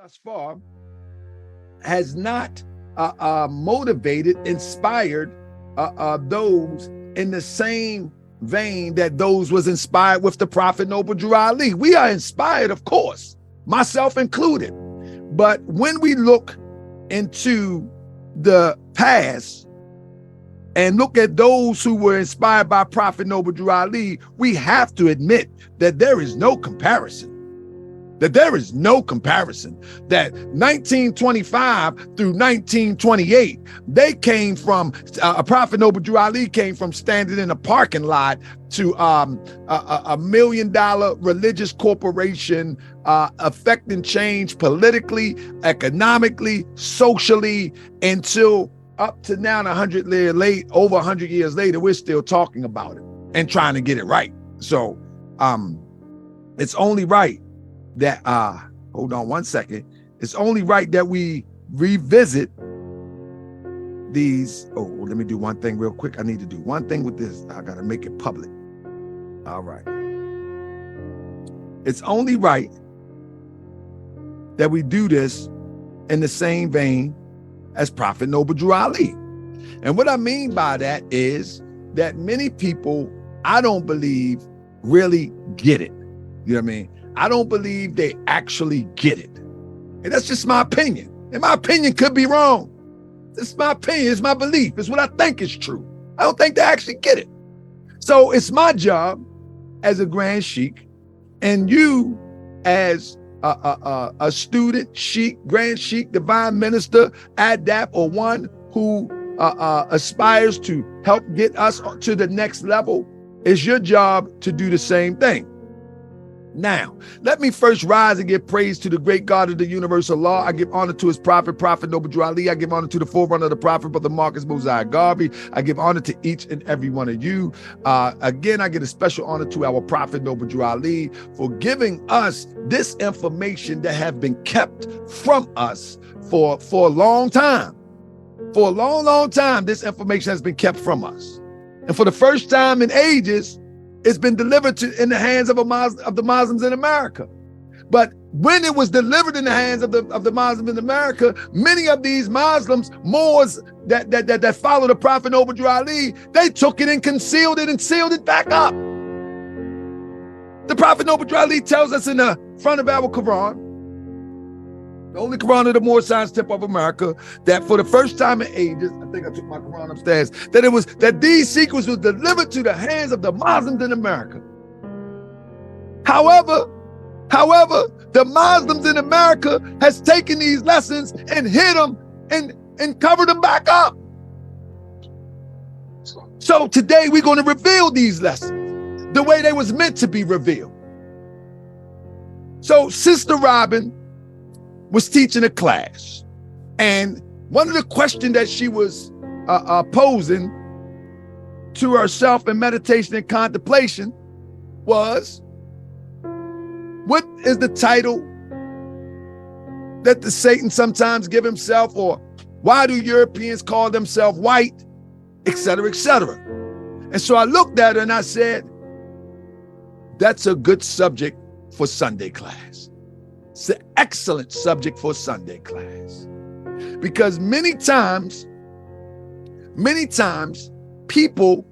thus far has not motivated, inspired those in the same vein that those was inspired with the Prophet Noble Drew Ali. We are inspired, of course, myself included. But when we look into the past and look at those who were inspired by Prophet Noble Drew Ali, we have to admit that there is no comparison. That 1925 through 1928, they came from, Prophet Noble Drew Ali came from standing in a parking lot to a $1 million religious corporation, affecting change politically, economically, socially, until up to now, over 100 years later, we're still talking about it and trying to get it right. So it's only right that, hold on one second. It's only right that we revisit these. Oh, let me do one thing real quick. I need to do one thing with this. I got to make it public. All right. It's only right that we do this in the same vein as Prophet Noble Drew Ali. And what I mean by that is that many people, I don't believe, really get it. You know what I mean? I don't believe they actually get it. And that's just my opinion. And my opinion could be wrong. It's my opinion, it's my belief, it's what I think is true. I don't think they actually get it. So it's my job as a Grand Sheik, and you as a student, Sheik, Grand Sheik, Divine Minister, Adapt, or one who aspires to help get us to the next level, it's your job to do the same thing. Now, let me first rise and give praise to the great God of the universal law. I give honor to his prophet, Prophet Noble Drew Ali. I give honor to the forerunner of the prophet, Brother Marcus Mosiah Garvey. I give honor to each and every one of you. Again, I give a special honor to our Prophet Noble Drew Ali for giving us this information that have been kept from us for a long time. For a long, long time, this information has been kept from us. And for the first time in ages, it's been delivered in the hands of the Muslims in America. But when it was delivered in the hands of the Muslims in America, many of these Muslims, Moors that followed the Prophet Noble Drew Ali, they took it and concealed it and sealed it back up. The Prophet Noble Drew Ali tells us in the front of our Quran, the only Quran of the Moor Science Temple of America, that for the first time in ages, I think I took my Quran upstairs, that these secrets was delivered to the hands of the Muslims in America. However, the Muslims in America has taken these lessons and hid them and covered them back up. So today we're going to reveal these lessons the way they was meant to be revealed. So Sister Robin was teaching a class, and one of the questions that she was posing to herself in meditation and contemplation was, what is the title that the Satan sometimes give himself, or why do Europeans call themselves white, etc., etc.? And so I looked at her and I said, that's a good subject for Sunday class. It's an excellent subject for Sunday class, because many times people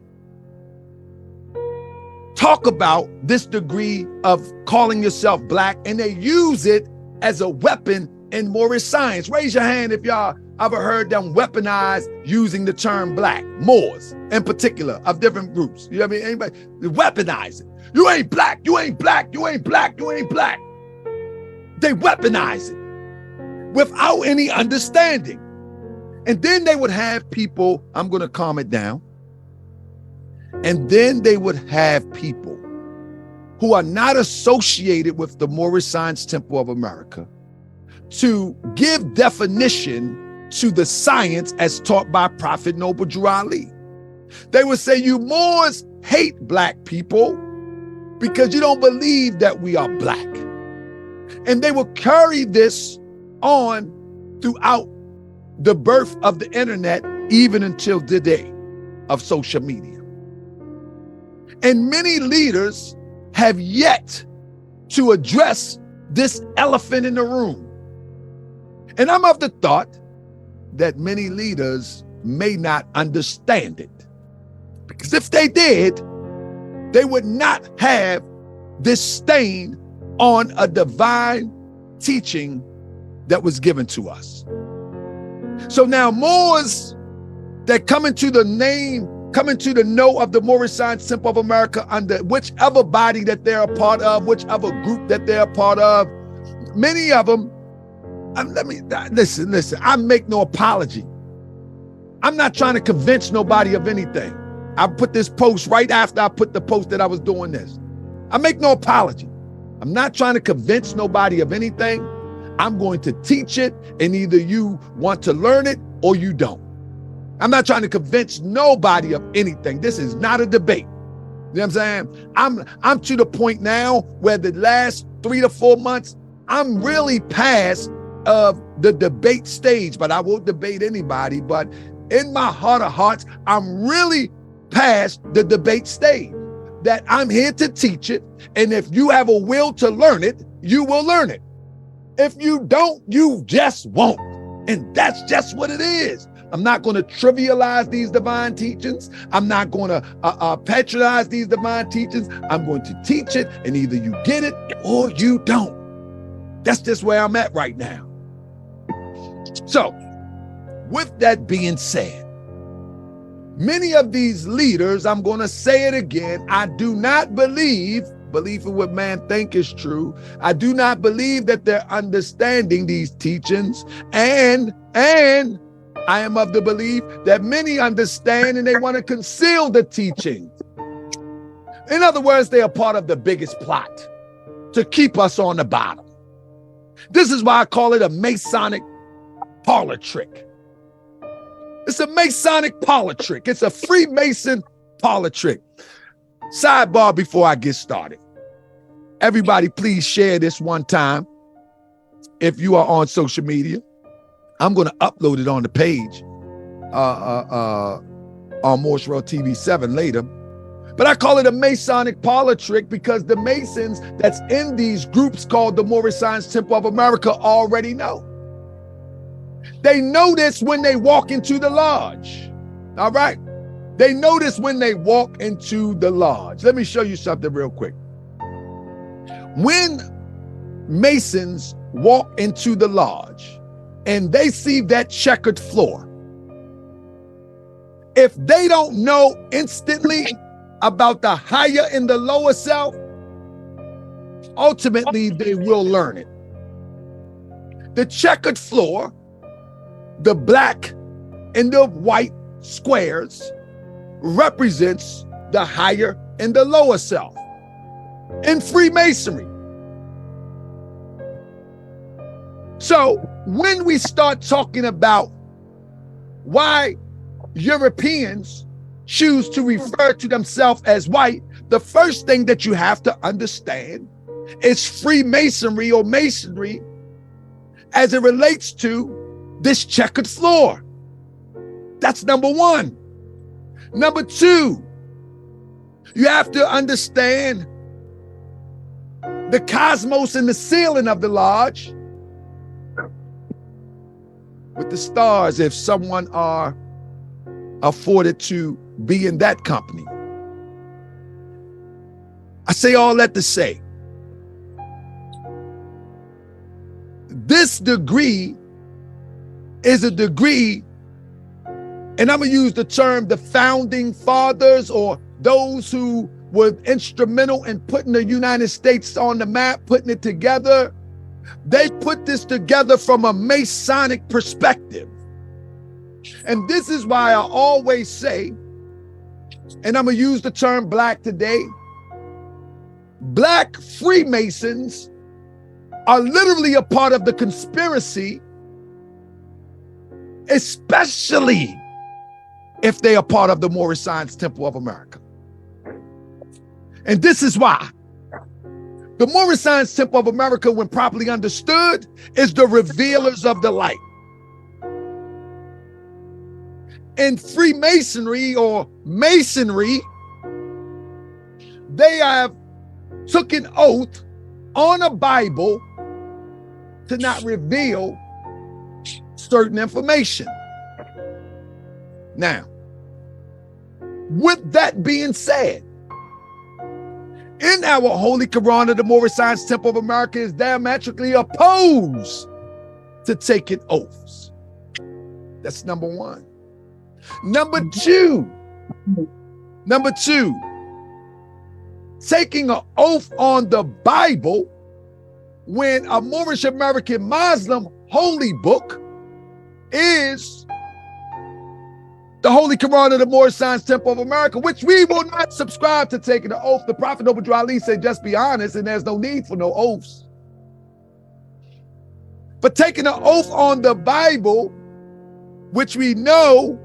talk about this degree of calling yourself black, and they use it as a weapon in Moorish science. Raise your hand if y'all ever heard them weaponize using the term black. Moors in particular, of different groups. You know what I mean? Anybody weaponize it. You ain't black, you ain't black, you ain't black, you ain't black. They weaponize it without any understanding. And then they would have people, I'm going to calm it down. And then they would have people who are not associated with the Moorish Science Temple of America to give definition to the science as taught by Prophet Noble Drew Ali. They would say, you Moors hate black people because you don't believe that we are black. And they will carry this on throughout the birth of the internet, even until today of social media. And many leaders have yet to address this elephant in the room. And I'm of the thought that many leaders may not understand it. Because if they did, they would not have this stain on a divine teaching that was given to us. So now Moors that come into the know of the Moorish Science Temple of America under whichever body that they're a part of, whichever group that they're a part of, many of them, listen, I make no apology. I'm not trying to convince nobody of anything. I put this post right after I put the post that I was doing this. I make no apology. I'm not trying to convince nobody of anything. I'm going to teach it, and either you want to learn it or you don't. I'm not trying to convince nobody of anything. This is not a debate. You know what I'm saying? I'm to the point now where the last 3 to 4 months, I'm really past of the debate stage, but I won't debate anybody. But in my heart of hearts, I'm really past the debate stage, that I'm here to teach it. And if you have a will to learn it, you will learn it. If you don't, you just won't. And that's just what it is. I'm not going to trivialize these divine teachings. I'm not going to patronize these divine teachings. I'm going to teach it, and either you get it or you don't. That's just where I'm at right now. So, with that being said, many of these leaders, I'm going to say it again, I do not believe in what man think is true. I do not believe that they're understanding these teachings, and I am of the belief that many understand and they want to conceal the teachings. In other words, they are part of the biggest plot to keep us on the bottom. This is why I call it a Masonic parlor trick. It's a Masonic parlor trick. It's a Freemason parlor trick. Sidebar before I get started. Everybody, please share this one time. If you are on social media, I'm going to upload it on the page on Morse Road TV 7 later. But I call it a Masonic parlor trick because the Masons that's in these groups called the Moorish Science Temple of America already know. They know this when they walk into the lodge. All right? They know this when they walk into the lodge. Let me show you something real quick. When Masons walk into the lodge and they see that checkered floor, if they don't know instantly about the higher and the lower self, ultimately they will learn it. The checkered floor, the black and the white squares, represents the higher and the lower self in Freemasonry. So when we start talking about why Europeans choose to refer to themselves as white, the first thing that you have to understand is Freemasonry or Masonry as it relates to this checkered floor. That's number one. Number two, you have to understand the cosmos and the ceiling of the lodge with the stars if someone are afforded to be in that company. I say all that to say, this degree is a degree, and I'm going to use the term the founding fathers or those who were instrumental in putting the United States on the map, putting it together. They put this together from a Masonic perspective. And this is why I always say, and I'm going to use the term black today, black Freemasons are literally a part of the conspiracy, especially if they are part of the Moorish Science Temple of America. And this is why the Moorish Science Temple of America, when properly understood, is the revealers of the light. In Freemasonry or Masonry, they have took an oath on a Bible to not reveal certain information. Now, with that being said, in our Holy Quran, the Moorish Science Temple of America is diametrically opposed to taking oaths. That's number one. Number two, taking an oath on the Bible when a Moorish American Muslim holy book is the Holy Quran of the Moorish Science Temple of America, which we will not subscribe to taking an oath. The Prophet Noble Drew Ali said, just be honest, and there's no need for no oaths. But taking an oath on the Bible, which we know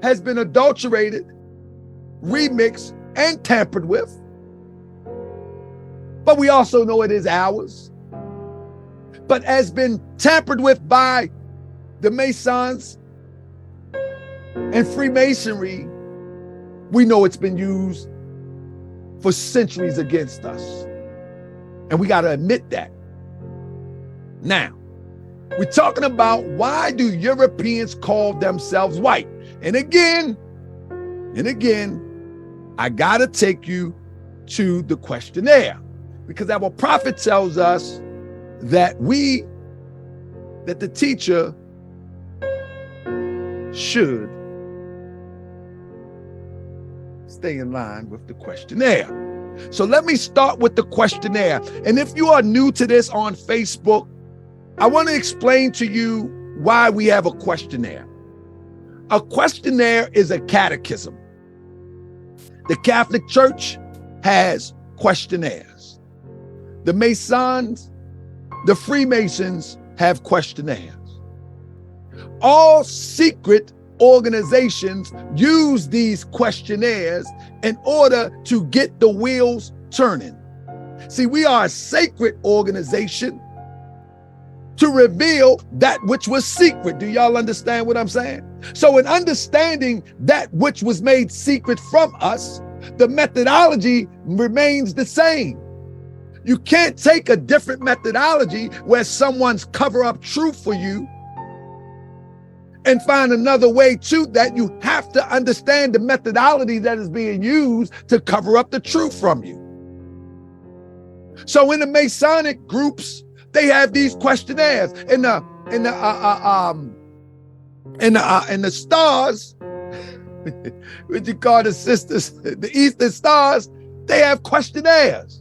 has been adulterated, remixed, and tampered with, but we also know it is ours, but has been tampered with by the Masons and Freemasonry. We know it's been used for centuries against us, and we got to admit that. Now, we're talking about, why do Europeans call themselves white? And again, I got to take you to the questionnaire, because our prophet tells us that the teacher should stay in line with the questionnaire. So let me start with the questionnaire. And if you are new to this on Facebook, I want to explain to you why we have a questionnaire. A questionnaire is a catechism. The Catholic Church has questionnaires. The Masons, the Freemasons have questionnaires. All secret organizations use these questionnaires in order to get the wheels turning. See, we are a sacred organization to reveal that which was secret. Do y'all understand what I'm saying? So in understanding that which was made secret from us, the methodology remains the same. You can't take a different methodology where someone's cover up truth for you and find another way to that. You have to understand the methodology that is being used to cover up the truth from you. So in the Masonic groups, they have these questionnaires. In the stars, what you call the sisters, the Eastern Stars, they have questionnaires.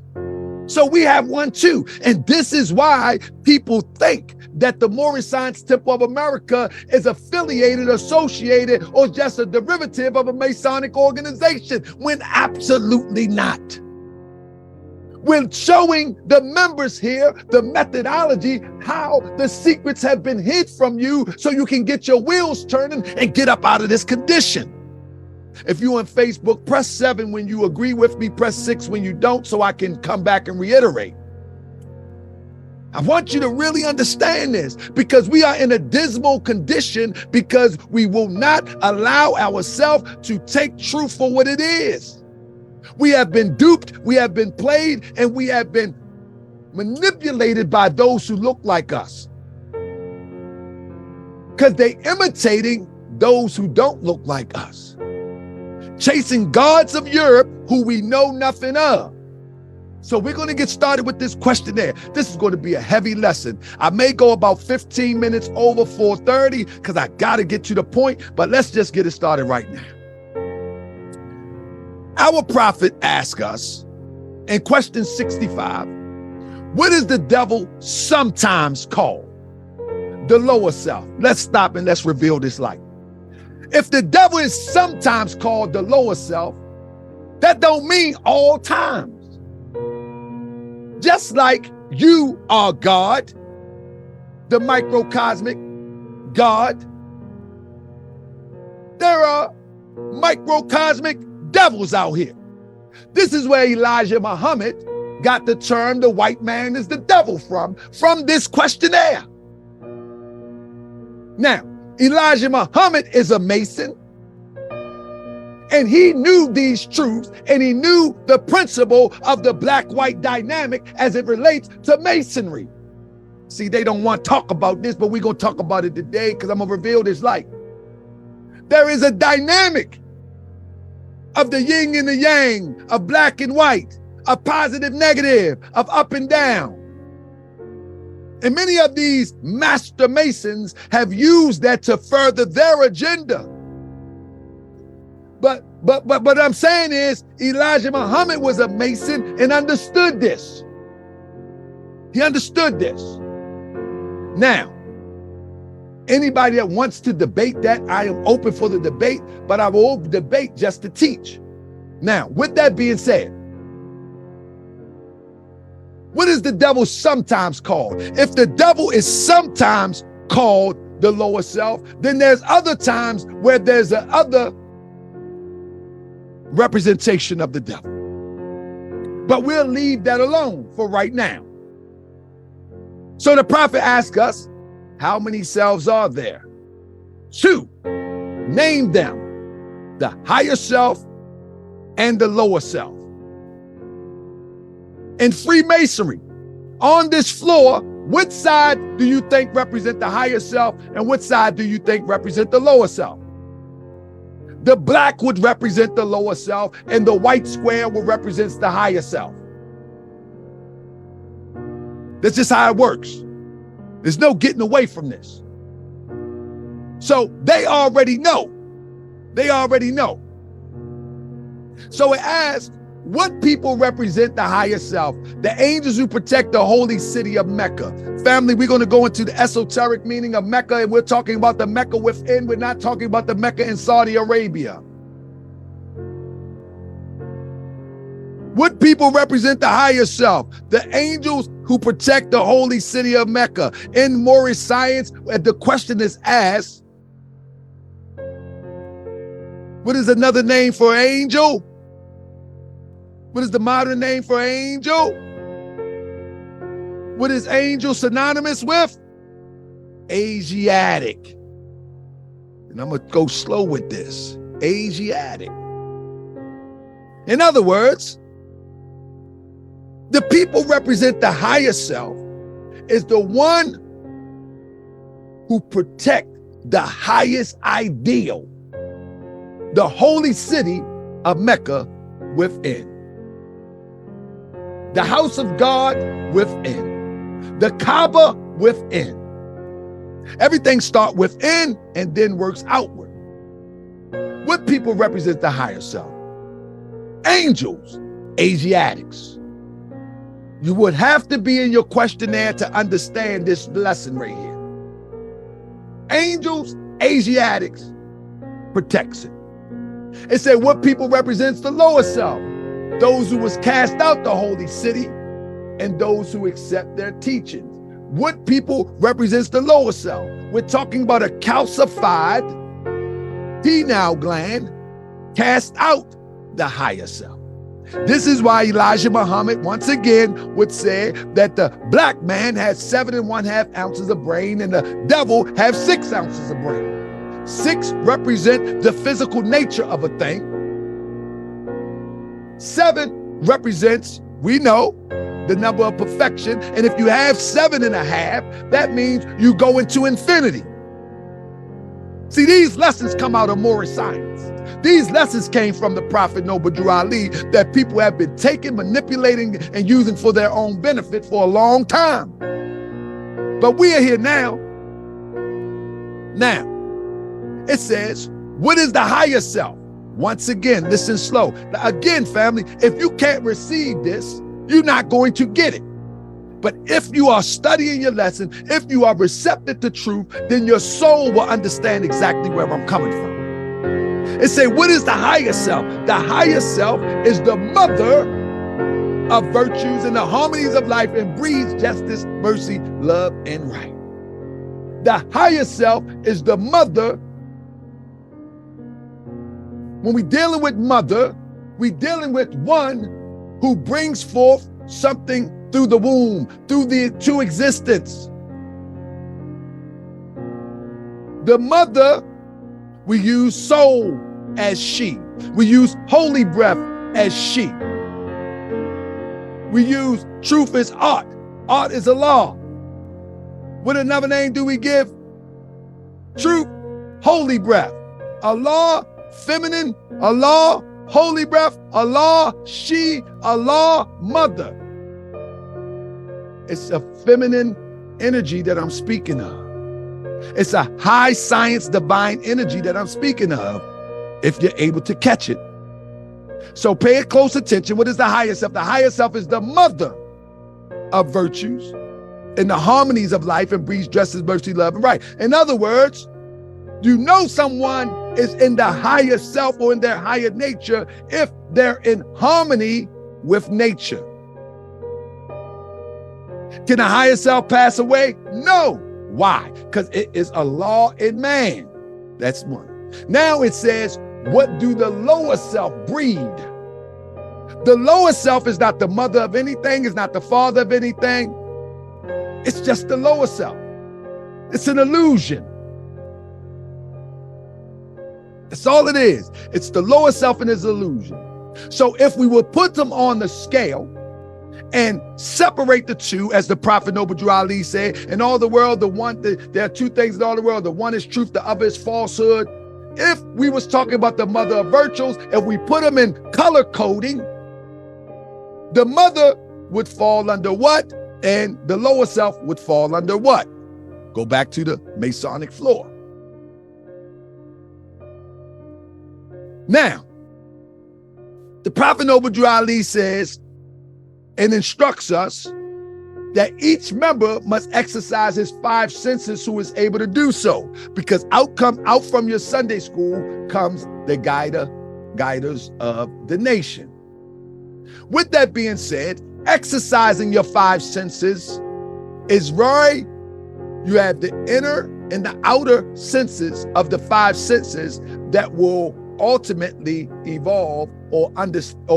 So we have one too. And this is why people think that the Moorish Science Temple of America is affiliated, associated, or just a derivative of a Masonic organization, when absolutely not. We're showing the members here the methodology, how the secrets have been hid from you so you can get your wheels turning and get up out of this condition. If you're on Facebook, press 7 when you agree with me, press 6 when you don't, so I can come back and reiterate. I want you to really understand this, because we are in a dismal condition because we will not allow ourselves to take truth for what it is. We have been duped, we have been played, and we have been manipulated by those who look like us, because they're imitating those who don't look like us, chasing gods of Europe who we know nothing of. So we're going to get started with this questionnaire. This is going to be a heavy lesson. I may go about 15 minutes over 4:30 because I got to get to the point, but let's just get it started right now. Our prophet asks us in question 65, what is the devil sometimes called? The lower self. Let's stop and let's reveal this light. If the devil is sometimes called the lower self, that don't mean all times. Just like you are God, the microcosmic God, there are microcosmic devils out here. This is where Elijah Muhammad got the term the white man is the devil from this questionnaire. Now, Elijah Muhammad is a Mason, And he knew these truths, and he knew the principle of the black-white dynamic as it relates to Masonry. See, they don't want to talk about this, but we're going to talk about it today because I'm going to reveal this light. There is a dynamic of the yin and the yang, of black and white, of positive, negative, of up and down. And many of these master Masons have used that to further their agenda. But what I'm saying is Elijah Muhammad was a Mason and understood this. He understood this. Now, anybody that wants to debate that, I am open for the debate, but I will debate just to teach. Now, with that being said, what is the devil sometimes called? If the devil is sometimes called the lower self, then there's other times where there's a other representation of the devil. But we'll leave that alone for right now. So the prophet asks us, how many selves are there? 2. Name them, the higher self and the lower self. In Freemasonry, on this floor, which side do you think represent the higher self and which side do you think represent the lower self? The black would represent the lower self and the white square will represent the higher self. That's just how it works. There's no getting away from this. So they already know. They already know. So it asks, what people represent the higher self? The angels who protect the holy city of Mecca. Family, we're going to go into the esoteric meaning of Mecca, and we're talking about the Mecca within. We're not talking about the Mecca in Saudi Arabia. What people represent the higher self? The angels who protect the holy city of Mecca. In Moorish science, the question is asked, what is another name for angel? What is the modern name for angel? What is angel synonymous with? Asiatic. And I'm going to go slow with this. Asiatic. In other words, the people represent the higher self is the one who protect the highest ideal, the holy city of Mecca within. The house of God within. The Kaaba within. Everything starts within and then works outward. What people represent the higher self? Angels, Asiatics. You would have to be in your questionnaire to understand this lesson right here. Angels, Asiatics, protects it. It said what people represents the lower self? Those who was cast out the holy city and those who accept their teachings. What people represents the lower self? We're talking about a calcified pineal gland cast out the higher self. This is why Elijah Muhammad once again would say that the black man has 7½ ounces of brain and the devil has 6 ounces of brain. 6 represent the physical nature of a thing. 7 represents, we know, the number of perfection. And if you have 7½, that means you go into infinity. See, these lessons come out of Moorish science. These lessons came from the Prophet Noble Drew Ali that people have been taking, manipulating, and using for their own benefit for a long time. But we are here now. Now, it says, what is the higher self? Once again, listen slow. Now, again, family, if you can't receive this, you're not going to get it. But if you are studying your lesson, if you are receptive to truth, then your soul will understand exactly where I'm coming from. It say, what is the higher self? The higher self is the mother of virtues and the harmonies of life and breeds justice, mercy, love, and right. The higher self is the mother. When we're dealing with mother, we're dealing with one who brings forth something through the womb, to existence. The mother, we use soul as she. We use holy breath as she. We use truth as art. Art is a law. What another name do we give? Truth, holy breath. Allah, feminine. Allah, holy breath. Allah, she. Allah, mother. It's a feminine energy that I'm speaking of. It's a high science divine energy that I'm speaking of, if you're able to catch it. So pay close attention. What is the higher self? The higher self is the mother of virtues and the harmonies of life and breeds justice, mercy, love, and right. In other words, you know someone is in the higher self or in their higher nature if they're in harmony with nature. Can a higher self pass away? No. Why? Because it is a law in man. That's one. Now it says, what do the lower self breed? The lower self is not the mother of anything, is not the father of anything. It's just the lower self. It's an illusion. That's all it is. It's the lower self and its illusion. So if we would put them on the scale and separate the two, as the Prophet Noble Drew Ali said, in all the world, there are two things in all the world. The one is truth, the other is falsehood. If we was talking about the mother of virtues, if we put them in color coding, the mother would fall under what? And the lower self would fall under what? Go back to the Masonic floor. Now, the Prophet Noble Drew Ali says and instructs us that each member must exercise his five senses who is able to do so, because out from your Sunday school comes the guiders of the nation. With that being said, exercising your five senses is right. You have the inner and the outer senses of the five senses that will ultimately evolve or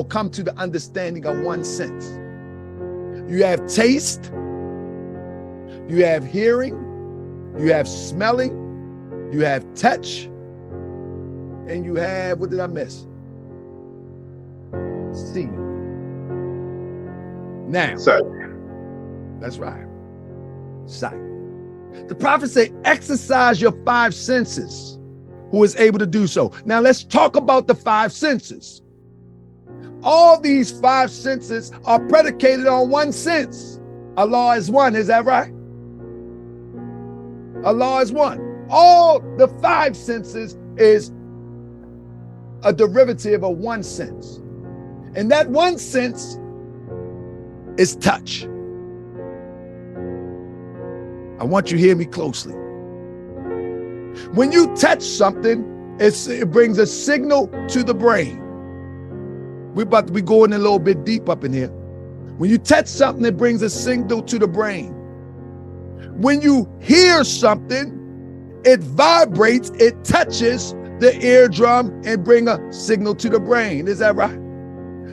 come to the understanding of one sense. You have taste, you have hearing, you have smelling, you have touch, and you have, what did I miss? Seeing. Now, sight. That's right. Sight. The prophet said, exercise your five senses, who is able to do so. Now let's talk about the five senses. All these five senses are predicated on one sense. Allah is one, is that right? Allah is one. All the five senses is a derivative of one sense. And that one sense is touch. I want you to hear me closely. When you touch something, it brings a signal to the brain. We're about to be going a little bit deep up in here. When you touch something, it brings a signal to the brain. When you hear something, it vibrates, it touches the eardrum and bring a signal to the brain. Is that right?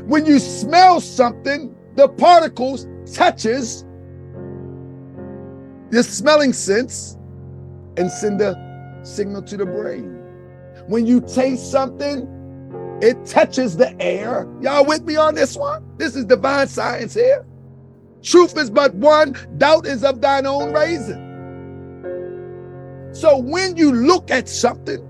When you smell something, the particles touches the smelling sense and send a signal to the brain. When you taste something, it touches the air. Y'all with me on this one? This is divine science here. Truth is but one, doubt is of thine own raising. So when you look at something,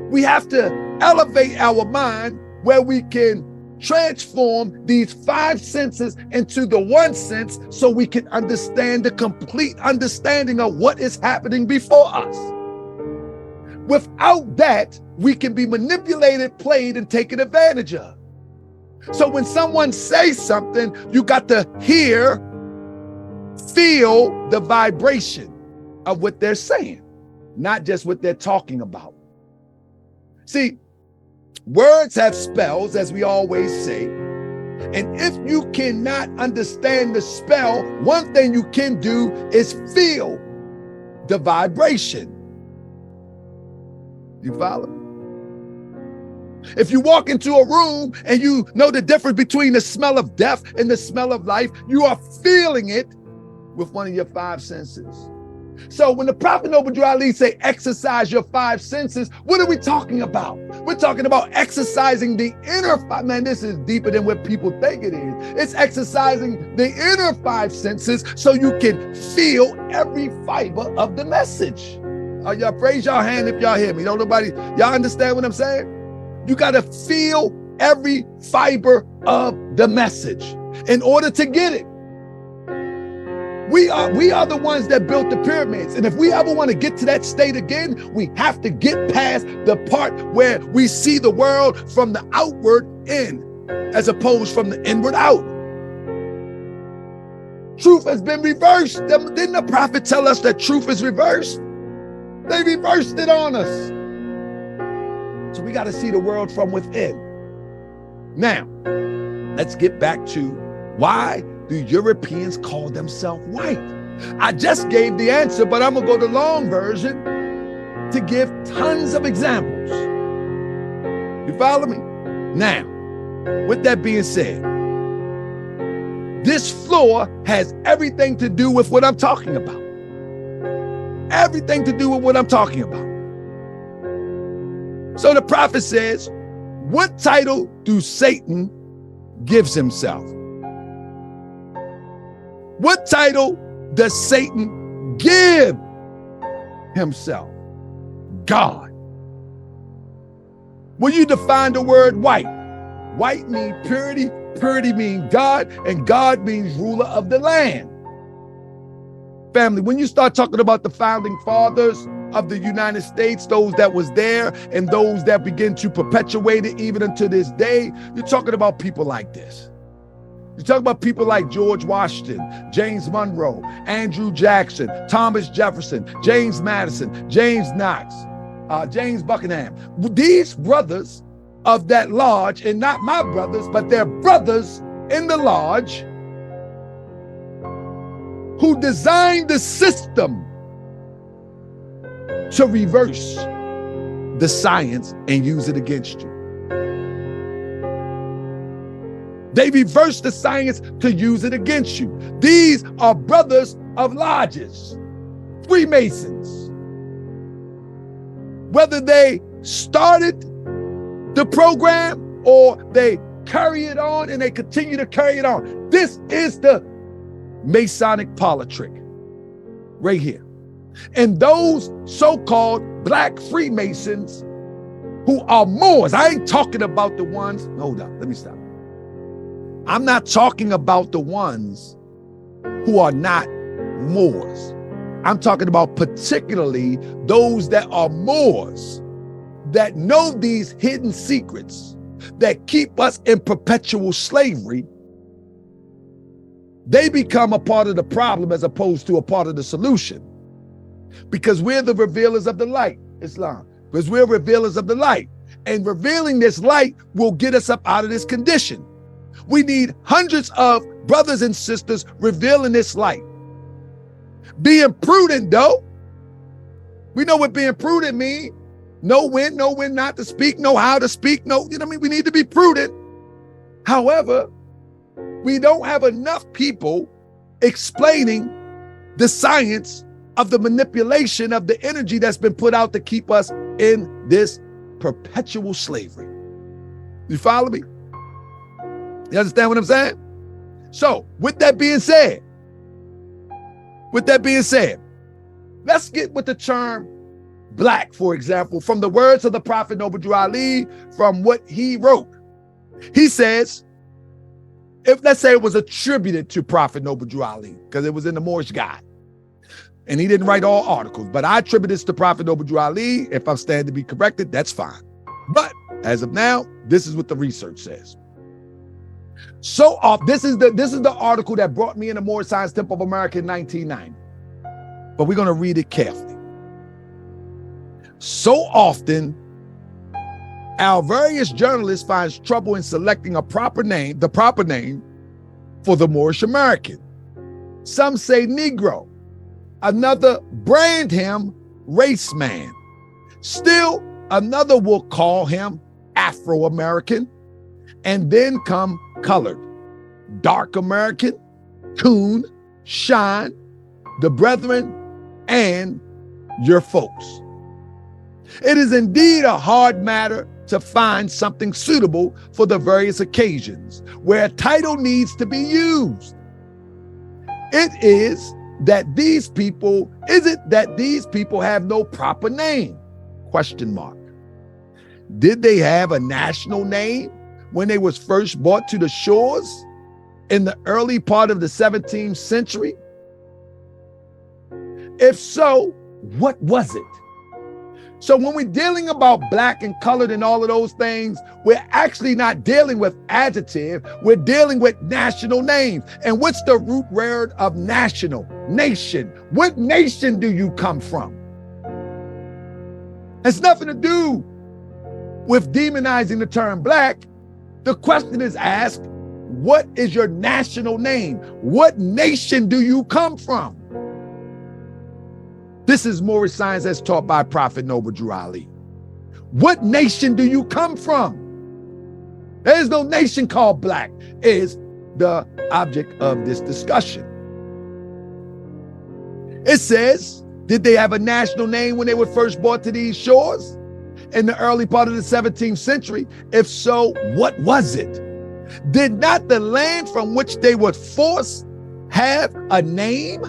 we have to elevate our mind where we can transform these five senses into the one sense so we can understand the complete understanding of what is happening before us. Without that, we can be manipulated, played, and taken advantage of. So when someone says something, you got to hear, feel the vibration of what they're saying, not just what they're talking about. See, words have spells, as we always say. And if you cannot understand the spell, one thing you can do is feel the vibration. You follow? If you walk into a room and you know the difference between the smell of death and the smell of life, you are feeling it with one of your five senses. So when the Prophet Noble Drew Ali say exercise your five senses, what are we talking about? We're talking about exercising the inner five. Man, this is deeper than what people think it is. It's exercising the inner five senses so you can feel every fiber of the message. Y'all raise your hand if y'all hear me. Don't nobody, y'all understand what I'm saying? You got to feel every fiber of the message in order to get it. We are the ones that built the pyramids. And if we ever want to get to that state again, we have to get past the part where we see the world from the outward in, as opposed from the inward out. Truth has been reversed. Didn't the prophet tell us that truth is reversed? They reversed it on us. So we got to see the world from within. Now, let's get back to why do Europeans call themselves white? I just gave the answer, but I'm going to go the long version to give tons of examples. You follow me? Now, with that being said, this floor has everything to do with what I'm talking about. Everything to do with what I'm talking about. So the prophet says, what title do Satan gives himself? What title does Satan give himself? God. When you define the word white, white means purity, purity means God, and God means ruler of the land. Family, when you start talking about the founding fathers of the United States, those that was there and those that begin to perpetuate it even unto this day, you're talking about people like this. You talk about people like George Washington, James Monroe, Andrew Jackson, Thomas Jefferson, James Madison, James Knox, James Buckingham. These brothers of that lodge, and not my brothers, but they're brothers in the lodge who designed the system to reverse the science and use it against you. They reverse the science to use it against you. These are brothers of lodges, Freemasons. Whether they started the program or they carry it on and they continue to carry it on. This is the Masonic Parlor trick right here. And those so-called black Freemasons who are Moors, I ain't talking about the ones, hold on, let me stop. I'm not talking about the ones who are not Moors. I'm talking about particularly those that are Moors, that know these hidden secrets that keep us in perpetual slavery. They become a part of the problem as opposed to a part of the solution. Because we're the revealers of the light, Islam. Because we're revealers of the light. And revealing this light will get us up out of this condition. We need hundreds of brothers and sisters revealing this light. Being prudent, though. We know what being prudent means. Know when not to speak, know how to speak. Know, you know what I mean? We need to be prudent. However, we don't have enough people explaining the science of the manipulation of the energy that's been put out to keep us in this perpetual slavery. You follow me? You understand what I'm saying? So, with that being said, let's get with the term black, for example, from the words of the Prophet Noble Drew Ali, from what he wrote. He says, if let's say it was attributed to Prophet Noble Drew Ali, because it was in the Moorish Guide, and he didn't write all articles, but I attribute this to Prophet Noble Drew Ali. If I'm standing to be corrected, that's fine. But as of now, this is what the research says. So this is the article that brought me in the Moorish Science Temple of America in 1990. But we're going to read it carefully. So often, our various journalists finds trouble in selecting the proper name for the Moorish American. Some say Negro. Another brand him race man. Still another will call him Afro-American, and then come colored, dark American, coon, shine, the brethren, and your folks. It is indeed a hard matter to find something suitable for the various occasions where a title needs to be used. Is it that these people have no proper name? Question mark. Did they have a national name when they was first brought to the shores in the early part of the 17th century? If so, what was it? So when we're dealing about black and colored and all of those things, we're actually not dealing with adjective, we're dealing with national names. And what's the root word of national? Nation. What nation do you come from? It's nothing to do with demonizing the term black. The question is asked, what is your national name? What nation do you come from? This is Moorish science as taught by Prophet Noble Drew Ali. What nation do you come from? There is no nation called black, is the object of this discussion. It says, did they have a national name when they were first brought to these shores in the early part of the 17th century? If so, what was it? Did not the land from which they were forced have a name?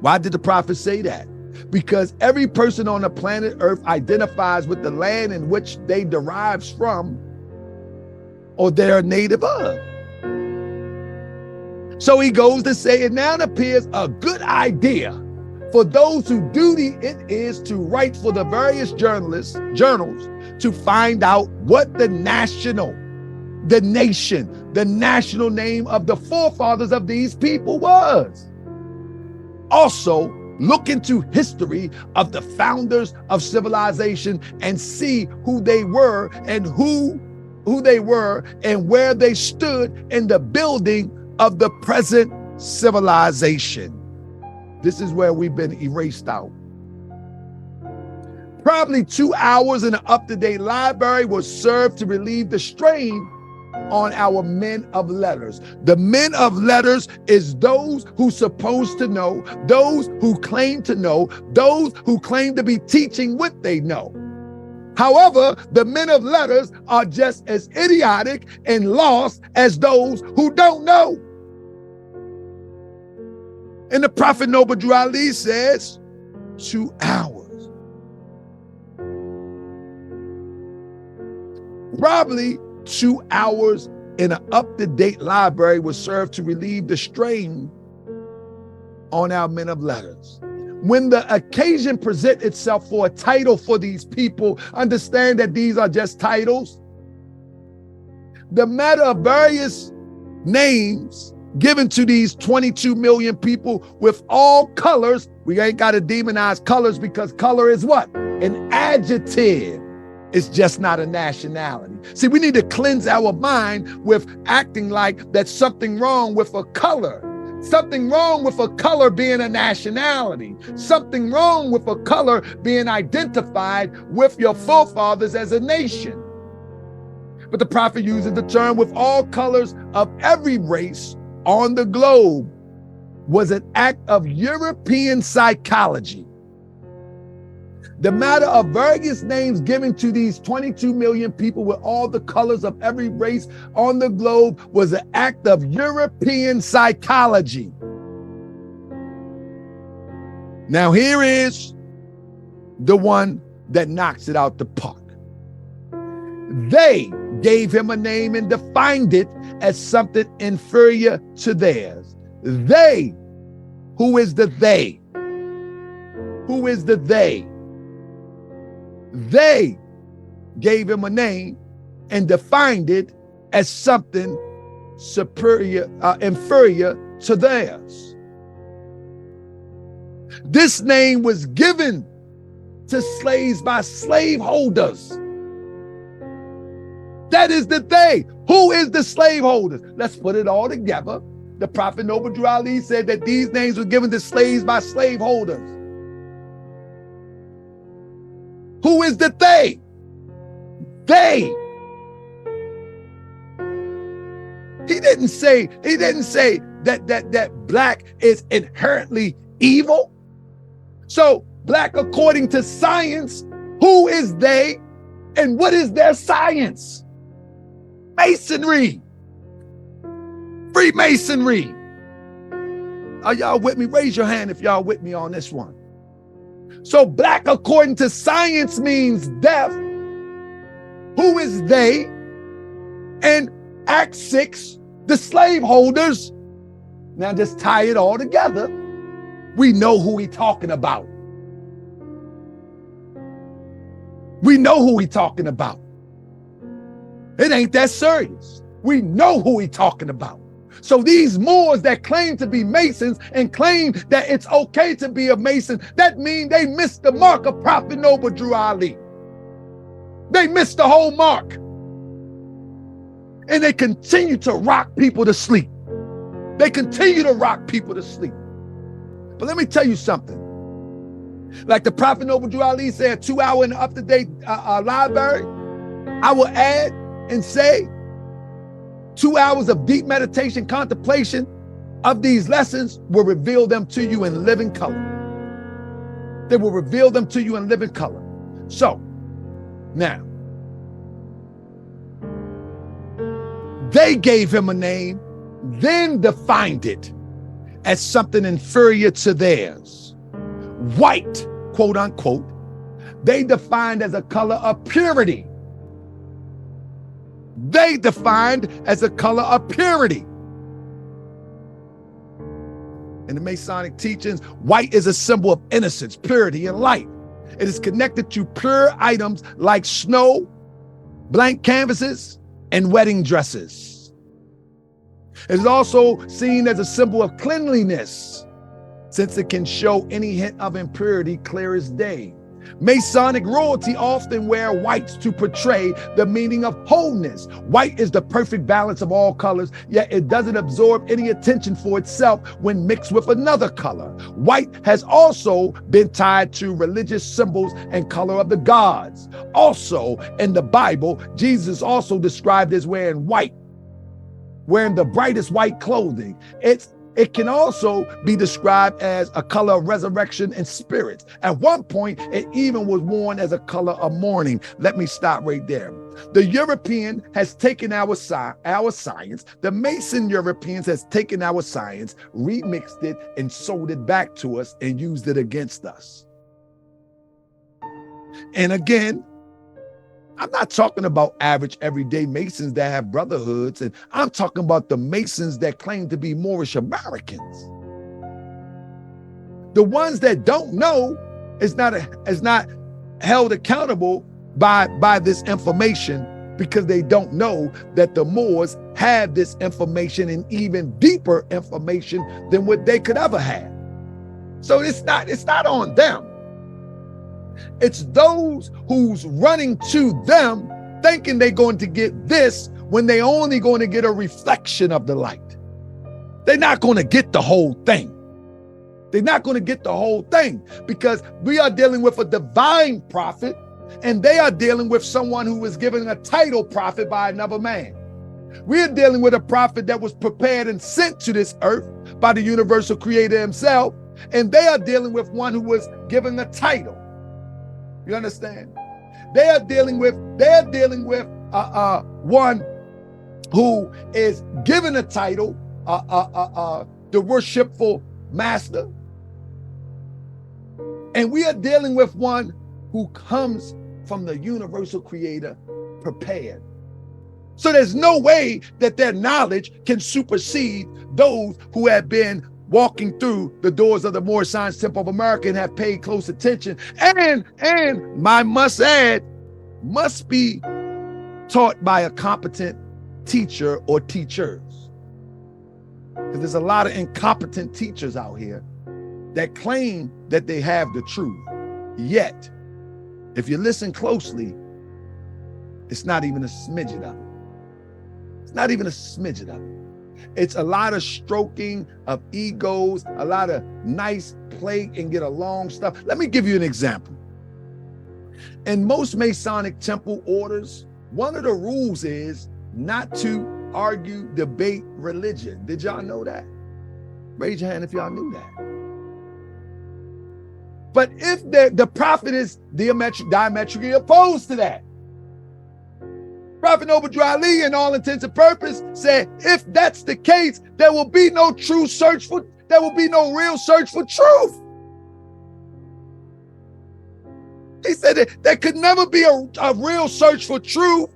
Why did the prophet say that? Because every person on the planet Earth identifies with the land in which they derives from or they're native of. So he goes to say, it now appears a good idea for those whose duty it is to write for the various journals to find out what the national name of the forefathers of these people was. Also, look into history of the founders of civilization and see who they were and where they stood in the building of the present civilization. This is where we've been erased out. Probably 2 hours in an up-to-date library will serve to relieve the strain on our men of letters. The men of letters is those who supposed to know, those who claim to know, those who claim to be teaching what they know. However, the men of letters are just as idiotic and lost as those who don't know. And the Prophet Noble Drew Ali says, 2 hours. Probably 2 hours in an up-to-date library will serve to relieve the strain on our men of letters. When the occasion presents itself for a title for these people, understand that these are just titles. The matter of various names given to these 22 million people with all colors. We ain't got to demonize colors because color is what? An adjective. It's just not a nationality. See, we need to cleanse our mind with acting like that's something wrong with a color. Something wrong with a color being a nationality. Something wrong with a color being identified with your forefathers as a nation. But the prophet uses the term with all colors of every race on the globe was an act of European psychology. The matter of various names given to these 22 million people with all the colors of every race on the globe was an act of European psychology. Now here is the one that knocks it out the park. They gave him a name and defined it as something inferior to theirs. They, who is the they? Who is the they? They gave him a name and defined it as something inferior to theirs. This name was given to slaves by slaveholders. That is the they. Who is the slaveholders? Let's put it all together. The Prophet Noble Drew Ali said that these names were given to slaves by slaveholders. Who is the they? They. He didn't say that black is inherently evil. So black according to science, who is they and what is their science? Masonry. Freemasonry. Are y'all with me? Raise your hand if y'all with me on this one. So black according to science means death. Who is they? And Act 6, the slaveholders. Now just tie it all together. We know who he talking about. We know who he talking about. It ain't that serious. We know who he talking about. So these Moors that claim to be Masons and claim that it's okay to be a Mason, that means they missed the mark of Prophet Noble Drew Ali. They missed the whole mark. And they continue to rock people to sleep. They continue to rock people to sleep. But let me tell you something. Like the Prophet Noble Drew Ali said, 2 hour in the up-to-date library, I will add and say 2 hours of deep meditation, contemplation of these lessons will reveal them to you in living color. They will reveal them to you in living color. So, now, they gave him a name, then defined it as something inferior to theirs. White, quote unquote, they defined as a color of purity. They defined as a color of purity. In the Masonic teachings, white is a symbol of innocence, purity, and light. It is connected to pure items like snow, blank canvases, and wedding dresses. It is also seen as a symbol of cleanliness, since it can show any hint of impurity clear as day. Masonic royalty often wear whites to portray the meaning of wholeness. White is the perfect balance of all colors, yet it doesn't absorb any attention for itself when mixed with another color. White has also been tied to religious symbols and color of the gods. Also, in the Bible, Jesus is also described as wearing white, wearing the brightest white clothing. It can also be described as a color of resurrection and spirit. At one point, it even was worn as a color of mourning. Let me stop right there. The European has taken our science. The Mason Europeans has taken our science, remixed it, and sold it back to us and used it against us. And again, I'm not talking about average everyday Masons that have brotherhoods, and I'm talking about the Masons that claim to be Moorish Americans. The ones that don't know is not held accountable by this information, because they don't know that the Moors have this information and even deeper information than what they could ever have. So it's not on them. It's those who's running to them thinking they're going to get this when they only going to get a reflection of the light. They're not going to get the whole thing. They're not going to get the whole thing, because we are dealing with a divine prophet and they are dealing with someone who was given a title prophet by another man. We're dealing with a prophet that was prepared and sent to this earth by the universal creator himself, and they are dealing with one who was given a title. You understand? They are dealing with one who is given a title, the worshipful master. And we are dealing with one who comes from the universal creator prepared. So there's no way that their knowledge can supersede those who have been walking through the doors of the Moorish Science Temple of America and have paid close attention, and I must add, must be taught by a competent teacher or teachers. Because there's a lot of incompetent teachers out here that claim that they have the truth. Yet, if you listen closely, it's not even a smidget of it. It's not even a smidget of it. It's a lot of stroking of egos, a lot of nice play and get along stuff. Let me give you an example. In most Masonic temple orders, one of the rules is not to argue, debate religion. Did y'all know that? Raise your hand if y'all knew that. But if the prophet is diametrically opposed to that, Prophet Noble Drew Ali, in all intents and purposes, said, if that's the case, there will be no real search for truth. He said that there could never be a real search for truth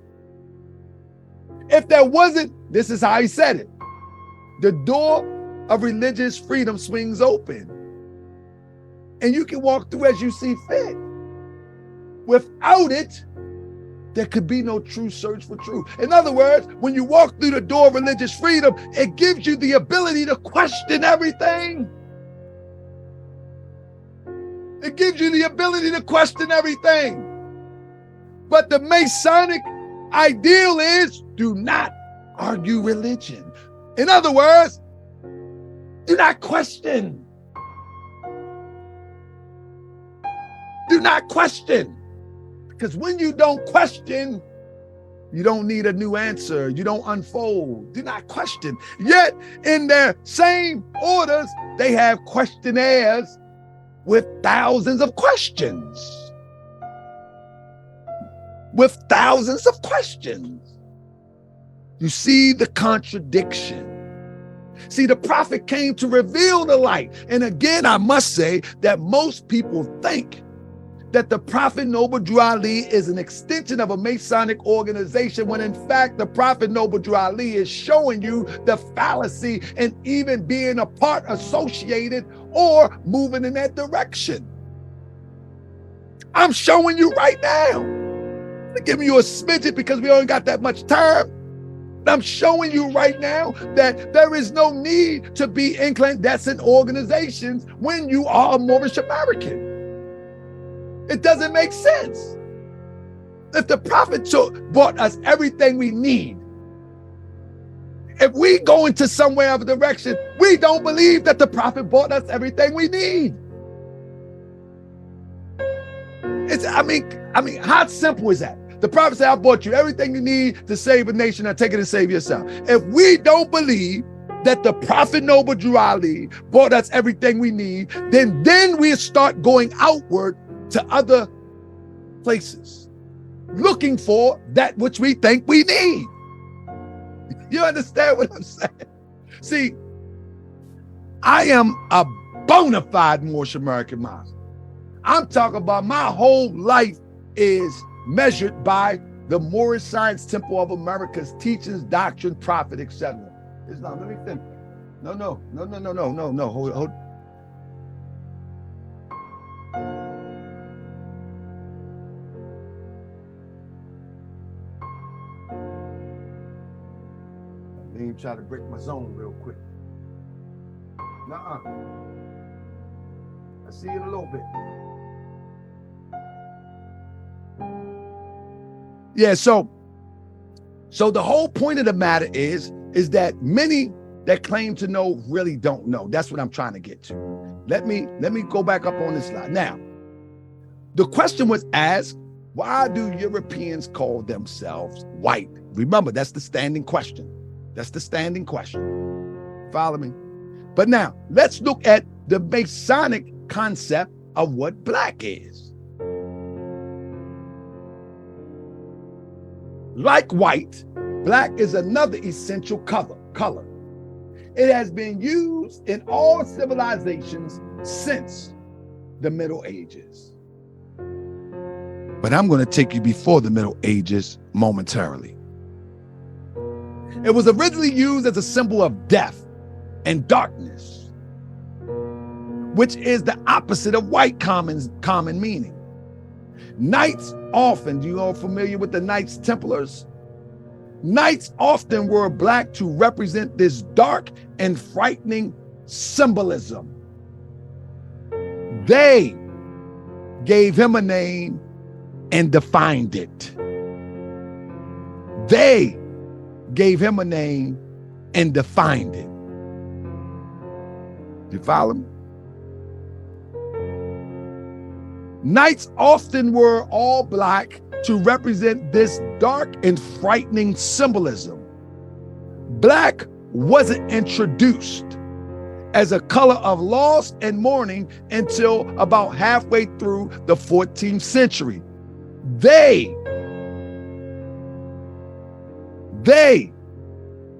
if there wasn't, this is how he said it, the door of religious freedom swings open. And you can walk through as you see fit. Without it, there could be no true search for truth. In other words, when you walk through the door of religious freedom, it gives you the ability to question everything. It gives you the ability to question everything. But the Masonic ideal is, do not argue religion. In other words, do not question. Do not question. Because when you don't question, you don't need a new answer. You don't unfold. Do not question. Yet in their same orders, they have questionnaires with thousands of questions. With thousands of questions. You see the contradiction. See, the prophet came to reveal the light. And again, I must say that most people think that the Prophet Noble Drew Ali is an extension of a Masonic organization, when in fact, the Prophet Noble Drew Ali is showing you the fallacy in even being a part associated or moving in that direction. I'm showing you right now. I'm giving you a smidget because we only got that much time. I'm showing you right now that there is no need to be incandescent organizations when you are a Moorish American. It doesn't make sense. If the prophet brought us everything we need, if we go into somewhere of a direction, we don't believe that the prophet brought us everything we need. I mean, how simple is that? The prophet said, I brought you everything you need to save a nation. Now take it and save yourself. If we don't believe that the Prophet Noble Drew Ali brought us everything we need, then we start going outward to other places, looking for that which we think we need. You understand what I'm saying? See, I am a bona fide Moorish American Muslim. I'm talking about my whole life is measured by the Moorish Science Temple of America's teachings, doctrine, prophet, etc. Islam, let me think. No. Hold. Let me try to break my zone real quick. Nuh-uh. I see it a little bit. Yeah, so the whole point of the matter is that many that claim to know really don't know. That's what I'm trying to get to. Let me go back up on this slide. Now, the question was asked, why do Europeans call themselves white? Remember, that's the standing question. That's the standing question. Follow me? But now, let's look at the Masonic concept of what black is. Like white, black is another essential color. It has been used in all civilizations since the Middle Ages. But I'm going to take you before the Middle Ages momentarily. It was originally used as a symbol of death and darkness, which is the opposite of white common meaning. Knights often, you all familiar with the Knights Templars? Knights often wore black to represent this dark and frightening symbolism. They gave him a name and defined it. They gave him a name and defined it. You follow me? Knights often were all black to represent this dark and frightening symbolism. Black wasn't introduced as a color of loss and mourning until about halfway through the 14th century. They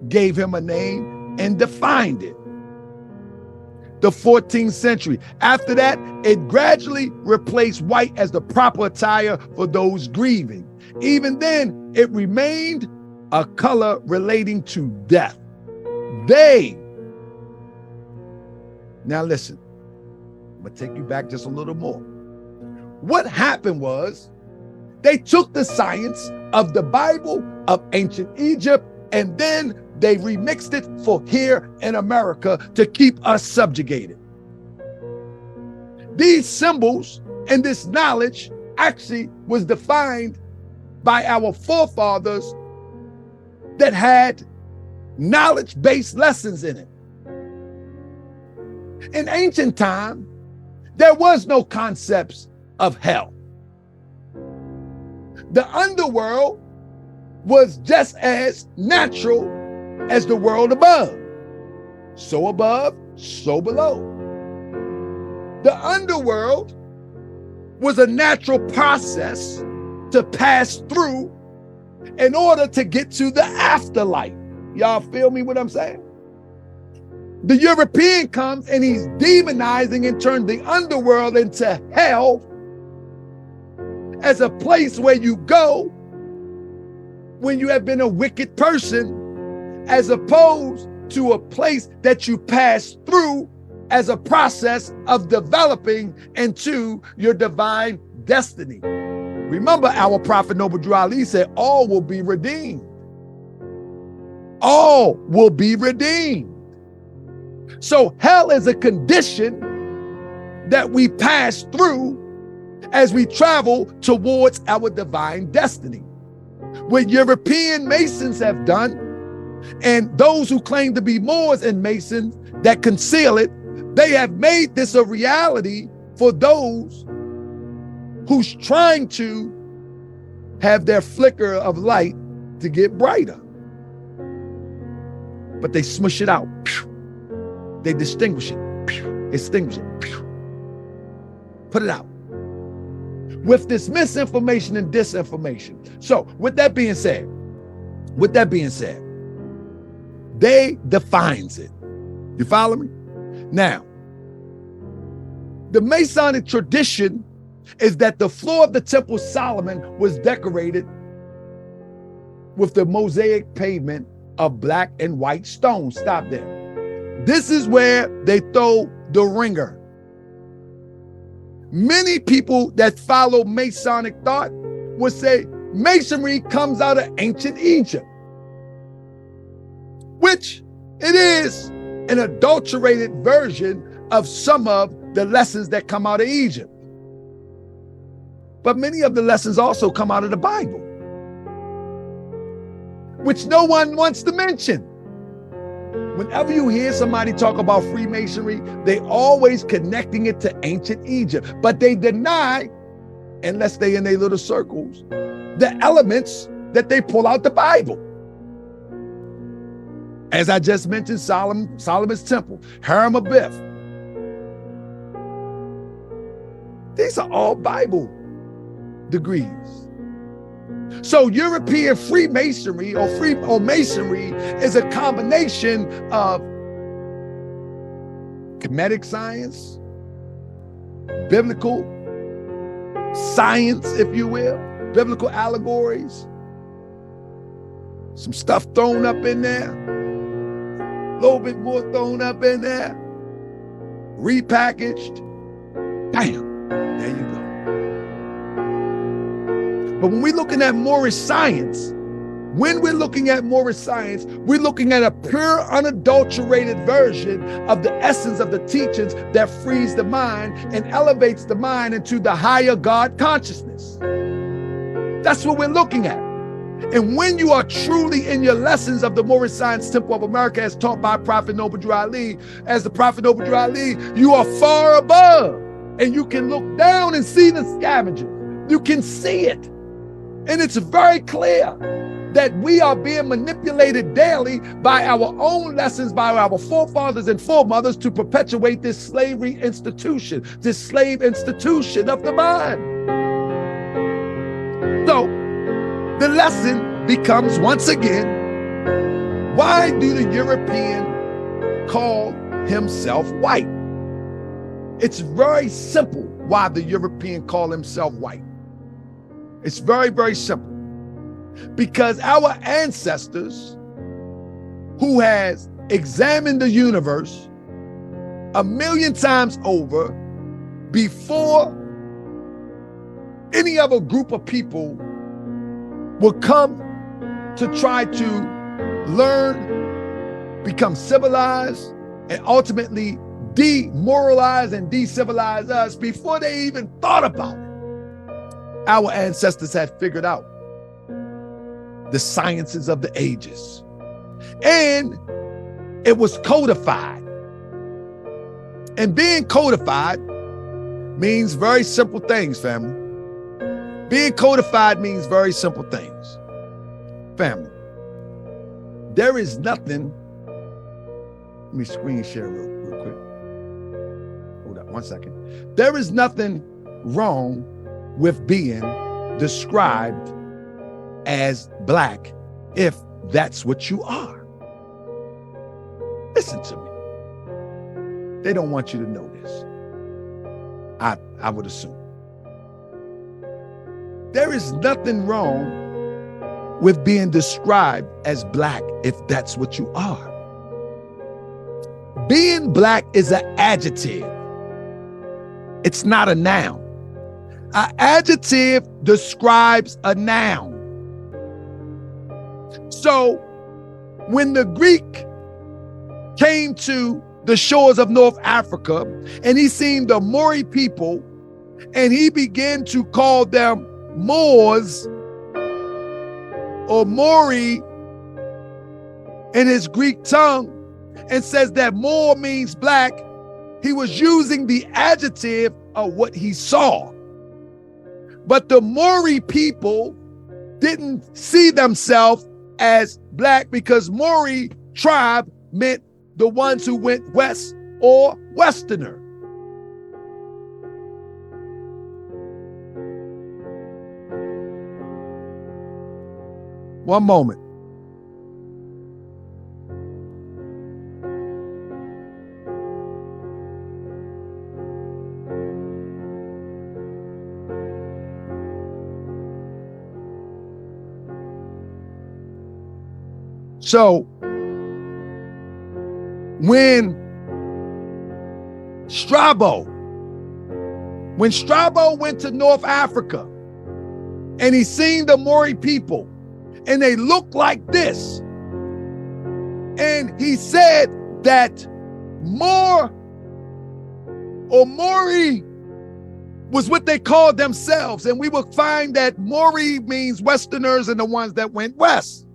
gave him a name and defined it. The 14th century. After that, it gradually replaced white as the proper attire for those grieving. Even then, it remained a color relating to death. Now listen, I'm gonna take you back just a little more. What happened was they took the science of the Bible of ancient Egypt and then they remixed it for here in America to keep us subjugated. These symbols and this knowledge actually was defined by our forefathers that had knowledge-based lessons in it. In ancient time, there was no concepts of hell. The underworld was just as natural as the world above. So above, so below. The underworld was a natural process to pass through in order to get to the afterlife. Y'all feel me what I'm saying? The European comes and he's demonizing and turned the underworld into hell as a place where you go when you have been a wicked person, as opposed to a place that you pass through as a process of developing into your divine destiny. Remember, our prophet Noble Drew Ali said, all will be redeemed. All will be redeemed. So hell is a condition that we pass through as we travel towards our divine destiny. What European Masons have done, and those who claim to be Moors and Masons that conceal it, they have made this a reality for those who's trying to have their flicker of light to get brighter. But they smush it out. They distinguish it, extinguish it, put it out with this misinformation and disinformation. So with that being said, they defines it. You follow me? Now, the Masonic tradition is that the floor of the Temple of Solomon was decorated with the mosaic pavement of black and white stone. Stop there. This is where they throw the ringer. Many people that follow Masonic thought would say Masonry comes out of ancient Egypt, which it is an adulterated version of some of the lessons that come out of Egypt. But many of the lessons also come out of the Bible, which no one wants to mention. Whenever you hear somebody talk about Freemasonry, they always connecting it to ancient Egypt, but they deny, unless they in their little circles, the elements that they pull out the Bible. As I just mentioned, Solomon's Temple, Harem of Biff. These are all Bible degrees. So European Freemasonry or Masonry is a combination of Kemetic science, biblical science, if you will, biblical allegories, some stuff thrown up in there, a little bit more thrown up in there, repackaged. Bam, there you go. But when we're looking at Moorish science, we're looking at a pure, unadulterated version of the essence of the teachings that frees the mind and elevates the mind into the higher God consciousness. That's what we're looking at. And when you are truly in your lessons of the Moorish Science Temple of America as taught by Prophet Noble Drew Ali, as the Prophet Noble Drew Ali, you are far above. And you can look down and see the scavengers. You can see it. And it's very clear that we are being manipulated daily by our own lessons, by our forefathers and foremothers to perpetuate this slavery institution, this slave institution of the mind. So the lesson becomes once again, why do the European call himself white? It's very simple why the European call himself white. It's very, very simple. Because our ancestors, who has examined the universe 1,000,000 times over before any other group of people will come to try to learn, become civilized, and ultimately demoralize and decivilize us, before they even thought about it, our ancestors had figured out the sciences of the ages. And it was codified. And being codified means very simple things, family. Being codified means very simple things. Family, there is nothing, let me screen share real quick. Hold up 1 second. There is nothing wrong with being described as black if that's what you are. Listen to me. They don't want you to know this. I would assume. There is nothing wrong with being described as black if that's what you are. Being black is an adjective. It's not a noun. An adjective describes a noun. So when the Greek came to the shores of North Africa and he seen the Maori people and he began to call them Moors or Maori in his Greek tongue, and says that Moor means black, he was using the adjective of what he saw. But the Maori people didn't see themselves as black, because Maori tribe meant the ones who went west or westerner. One moment. So when Strabo went to North Africa and he seen the Maori people and they looked like this, and he said that Moor or Maori was what they called themselves, and we will find that Maori means Westerners and the ones that went west.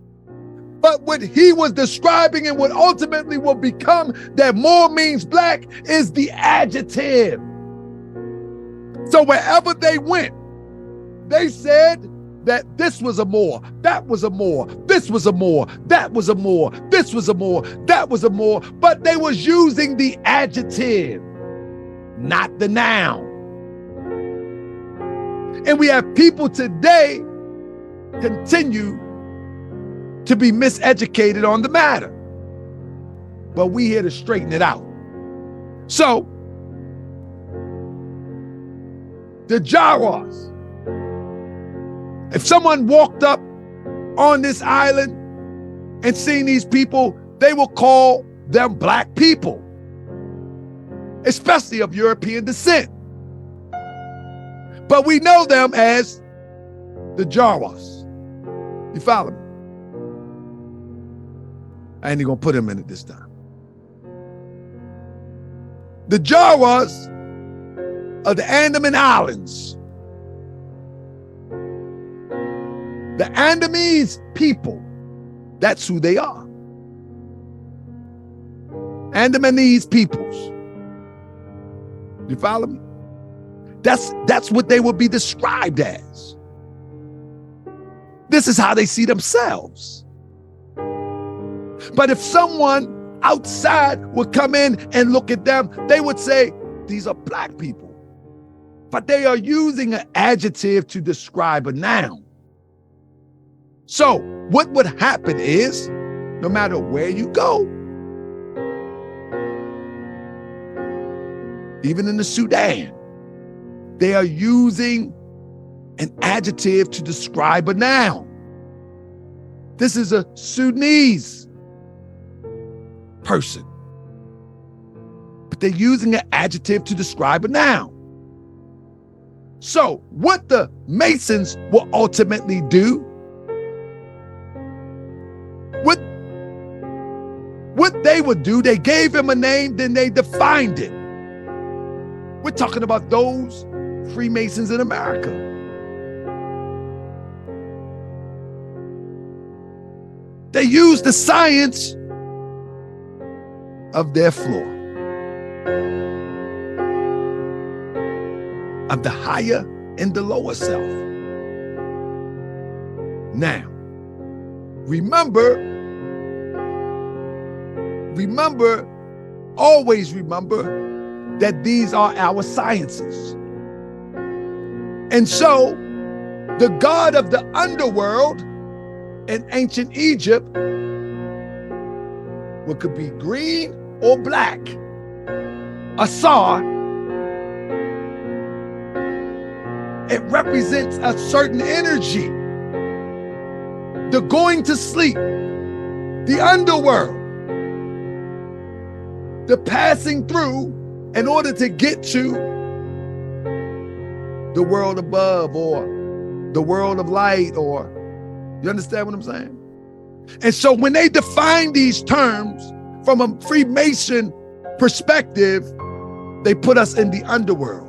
But what he was describing and what ultimately will become that Moor means black is the adjective. So wherever they went, they said that this was a Moor, that was a Moor, this was a Moor, that was a Moor, this was a Moor, that was a Moor, but they was using the adjective, not the noun. And we have people today continue to be miseducated on the matter. But we here to straighten it out. So, the Jawas, if someone walked up on this island and seen these people, they will call them black people, especially of European descent. But we know them as the Jawas. You follow me? I ain't even gonna put him in it this time. The Jawas of the Andaman Islands. The Andamese people, that's who they are. Andamanese peoples. You follow me? That's what they will be described as. This is how they see themselves. But if someone outside would come in and look at them, they would say, these are black people. But they are using an adjective to describe a noun. So what would happen is, no matter where you go, even in the Sudan, they are using an adjective to describe a noun. This is a Sudanese person, but they're using an adjective to describe a noun. So what the Masons will ultimately do, what they would do, they gave him a name, then they defined it. We're talking about those Freemasons in America. They use the science of their floor, of the higher and the lower self. Now, always remember that these are our sciences. And so, the god of the underworld in ancient Egypt, what could be green or black, Asar, it represents a certain energy, the going to sleep, the underworld, the passing through in order to get to the world above, or the world of light, or you understand what I'm saying? And so when they define these terms from a Freemason perspective, they put us in the underworld.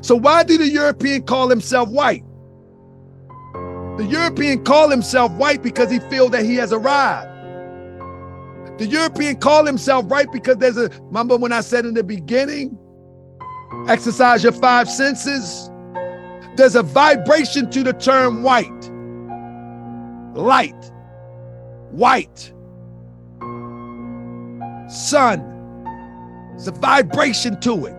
So why do the European call himself white? The European call himself white because he feels that he has arrived. The European call himself white because remember when I said in the beginning, exercise your five senses? There's a vibration to the term white. Light, white, sun. It's a vibration to it.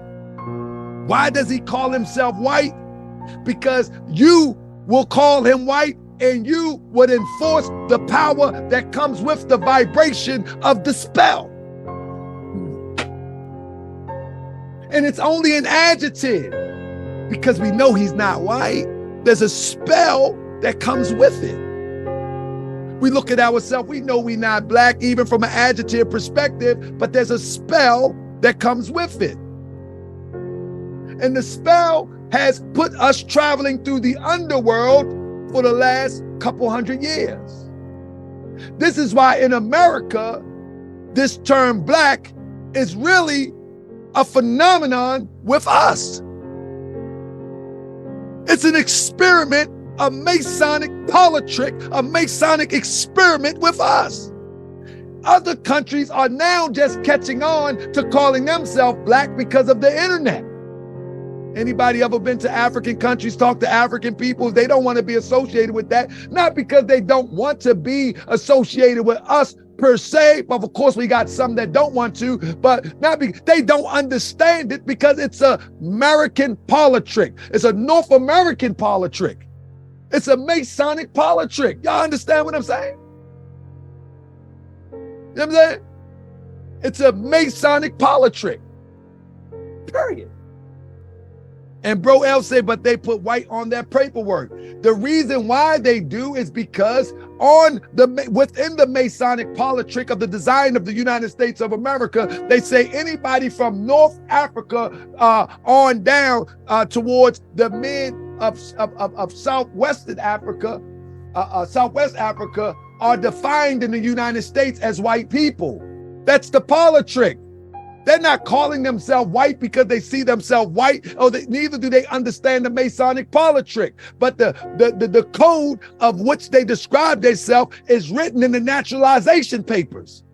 Why does he call himself white? Because you will call him white and you would enforce the power that comes with the vibration of the spell. And it's only an adjective because we know he's not white. There's a spell that comes with it. We look at ourselves, we know we're not black, even from an adjective perspective, but there's a spell that comes with it. And the spell has put us traveling through the underworld for the last couple hundred years. This is why in America, this term black is really a phenomenon with us. It's an experiment, a Masonic parlor trick, a Masonic experiment with us. Other countries are now just catching on to calling themselves black because of the internet. Anybody ever been to African countries, talk to African people? They don't want to be associated with that. Not because they don't want to be associated with us per se, but of course we got some that don't want to, but not because they don't understand it, because it's a American parlor trick. It's a North American parlor trick. It's a Masonic parlor trick. Y'all understand what I'm saying? You know what I'm saying? It's a Masonic parlor trick. Period. And Bro L said, but they put white on their paperwork. The reason why they do is because within the Masonic parlor trick of the design of the United States of America, they say anybody from North Africa on down towards the mid of Southwestern Africa, Southwest Africa, are defined in the United States as white people. That's the parlor trick. They're not calling themselves white because they see themselves white, or neither do they understand the Masonic parlor trick. But the code of which they describe themselves is written in the naturalization papers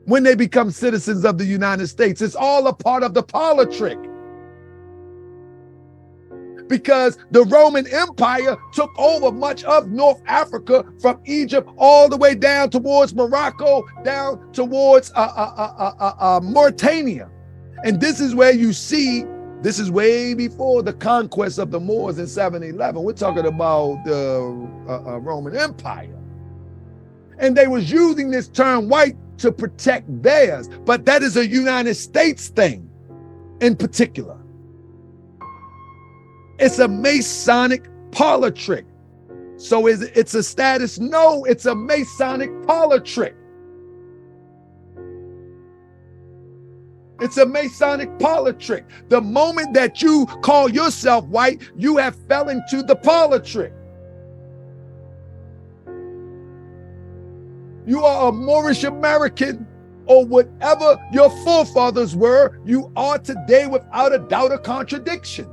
when they become citizens of the United States. It's all a part of the parlor trick. because the Roman Empire took over much of North Africa from Egypt all the way down towards Morocco, down towards Mauritania. And this is where you see, this is way before the conquest of the Moors in 711. We're talking about the Roman Empire. And they was using this term white to protect theirs, but that is a United States thing in particular. It's a Masonic parlor trick. So it's a status? No, it's a Masonic parlor trick. It's a Masonic parlor trick. The moment that you call yourself white, you have fell into the parlor trick. You are a Moorish American or whatever your forefathers were, you are today without a doubt a contradiction.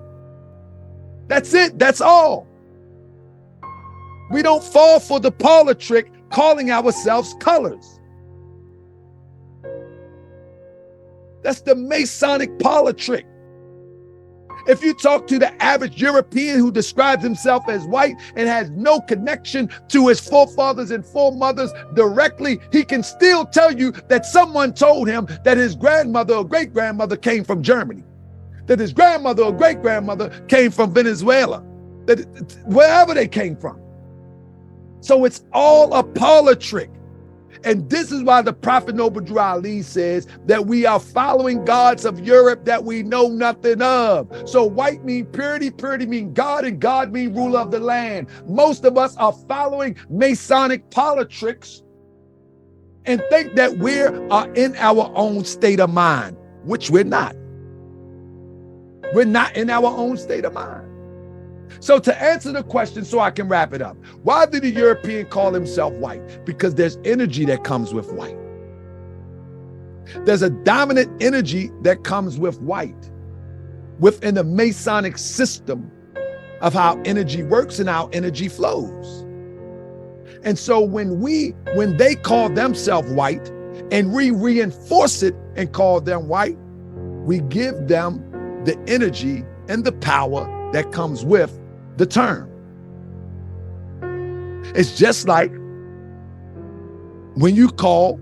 That's it, that's all. We don't fall for the parlor trick calling ourselves colors. That's the Masonic parlor trick. If you talk to the average European who describes himself as white and has no connection to his forefathers and foremothers directly, he can still tell you that someone told him that his grandmother or great-grandmother came from Germany, that his grandmother or great-grandmother came from Venezuela, that wherever they came from. So it's all a parlor trick. And this is why the Prophet Noble Drew Ali says that we are following gods of Europe that we know nothing of. So white mean purity, purity mean God, and God mean ruler of the land. Most of us are following Masonic parlor tricks and think that we are in our own state of mind, which we're not. We're not in our own state of mind. So to answer the question, so I can wrap it up, why did the European call himself white? Because there's energy that comes with white. There's a dominant energy that comes with white within the Masonic system of how energy works and how energy flows. And so when they call themselves white and we reinforce it and call them white, we give them the energy and the power that comes with the term. It's just like when you call,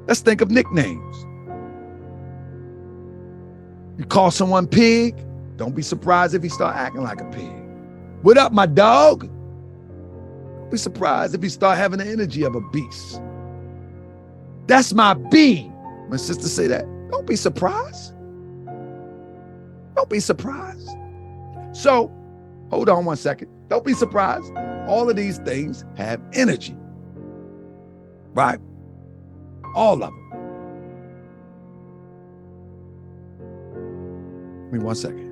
let's think of nicknames. You call someone pig, don't be surprised if he start acting like a pig. What up, my dog? Don't be surprised if he start having the energy of a beast. That's my B. My sister say that. Don't be surprised. Don't be surprised. So, hold on one second. Don't be surprised. All of these things have energy, right? All of them. Give me 1 second.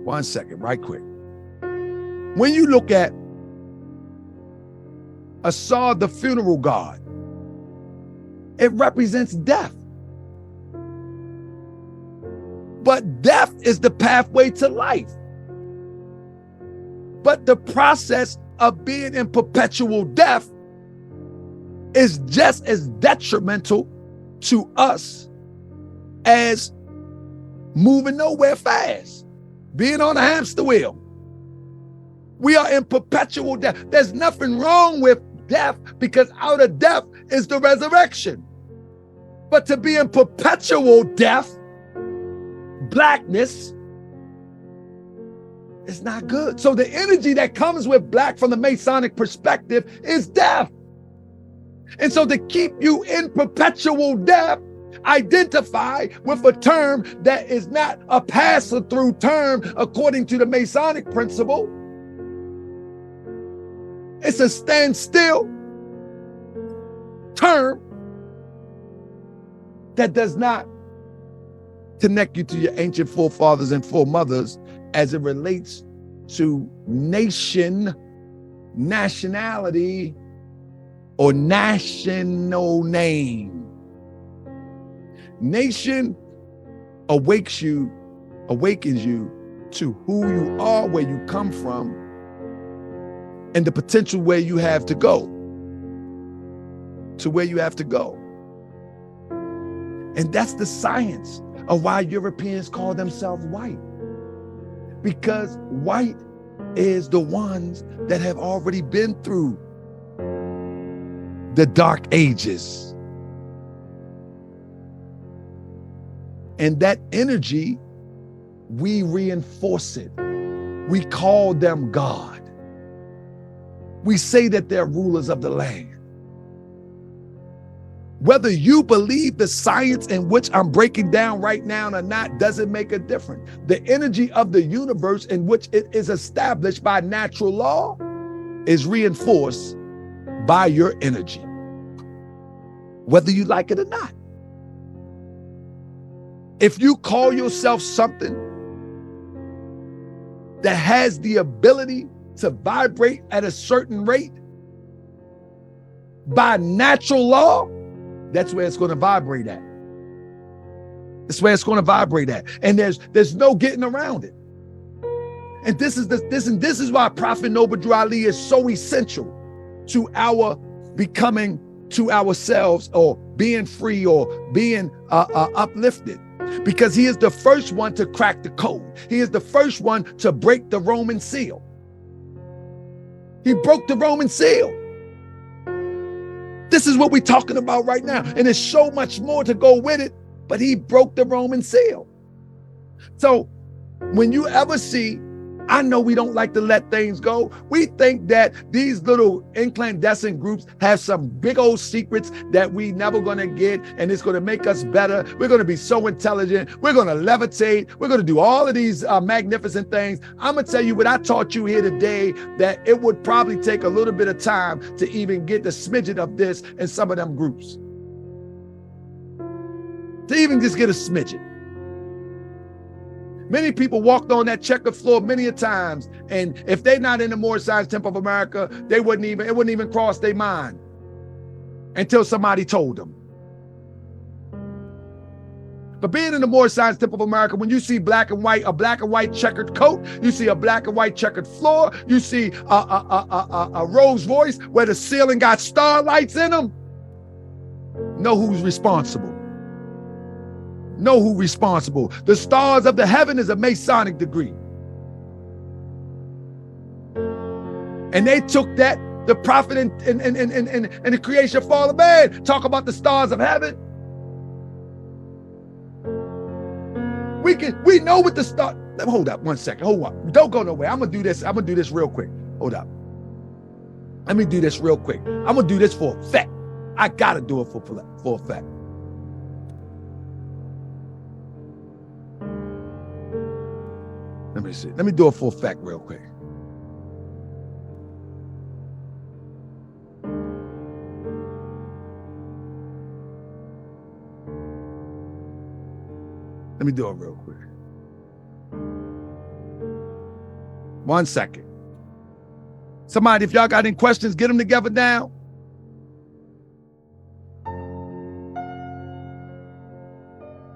1 second, right quick. When you look at Assad, the funeral god, it represents death. But death is the pathway to life. But the process of being in perpetual death is just as detrimental to us as moving nowhere fast, being on a hamster wheel. We are in perpetual death. There's nothing wrong with death because out of death is the resurrection. But to be in perpetual death, blackness, is not good. So the energy that comes with black from the Masonic perspective is death. And so to keep you in perpetual death, identify with a term that is not a pass-through term according to the Masonic principle. It's a standstill term that does not connect you to your ancient forefathers and foremothers as it relates to nation, nationality, or national name. Nation awakens you to who you are, where you come from, and the potential where you have to go, And that's the science of why Europeans call themselves white. Because white is the ones that have already been through the dark ages. And that energy, we reinforce it. We call them God. We say that they're rulers of the land. Whether you believe the science in which I'm breaking down right now or not doesn't make a difference. The energy of the universe in which it is established by natural law is reinforced by your energy, whether you like it or not. If you call yourself something that has the ability to vibrate at a certain rate by natural law, that's where it's going to vibrate at. That's where it's going to vibrate at. And there's no getting around it. And this is why Prophet Noble Drew Ali is so essential to our becoming to ourselves, or being free, or being uplifted. Because he is the first one to crack the code. He is the first one to break the Roman seal. He broke the Roman seal. This is what we're talking about right now. And there's so much more to go with it, but he broke the Roman seal. So when you ever see, I know we don't like to let things go. We think that these little incandescent groups have some big old secrets that we never gonna get, and it's gonna make us better. We're gonna be so intelligent. We're gonna levitate. We're gonna do all of these magnificent things. I'm gonna tell you what I taught you here today, that it would probably take a little bit of time to even get the smidget of this in some of them groups. To even just get a smidget. Many people walked on that checkered floor many a times, and if they're not in the Moorish Science Temple of America, it wouldn't even cross their mind until somebody told them. But being in the Moorish Science Temple of America, when you see black and white, a black and white checkered coat, you see a black and white checkered floor, you see a Rolls Royce where the ceiling got starlights in them, know who's responsible. Know who's responsible. The stars of the heaven is a Masonic degree. And they took that, the prophet and the creation fall of man, talk about the stars of heaven. We know what the star. Hold up 1 second. Hold up. Don't go nowhere. I'm gonna do this real quick. Hold up. Let me do this real quick. I'm gonna do this for a fact. I gotta do it for a fact. Let me see. Let me do it for a fact real quick. Let me do it real quick. 1 second. Somebody, if y'all got any questions, get them together now.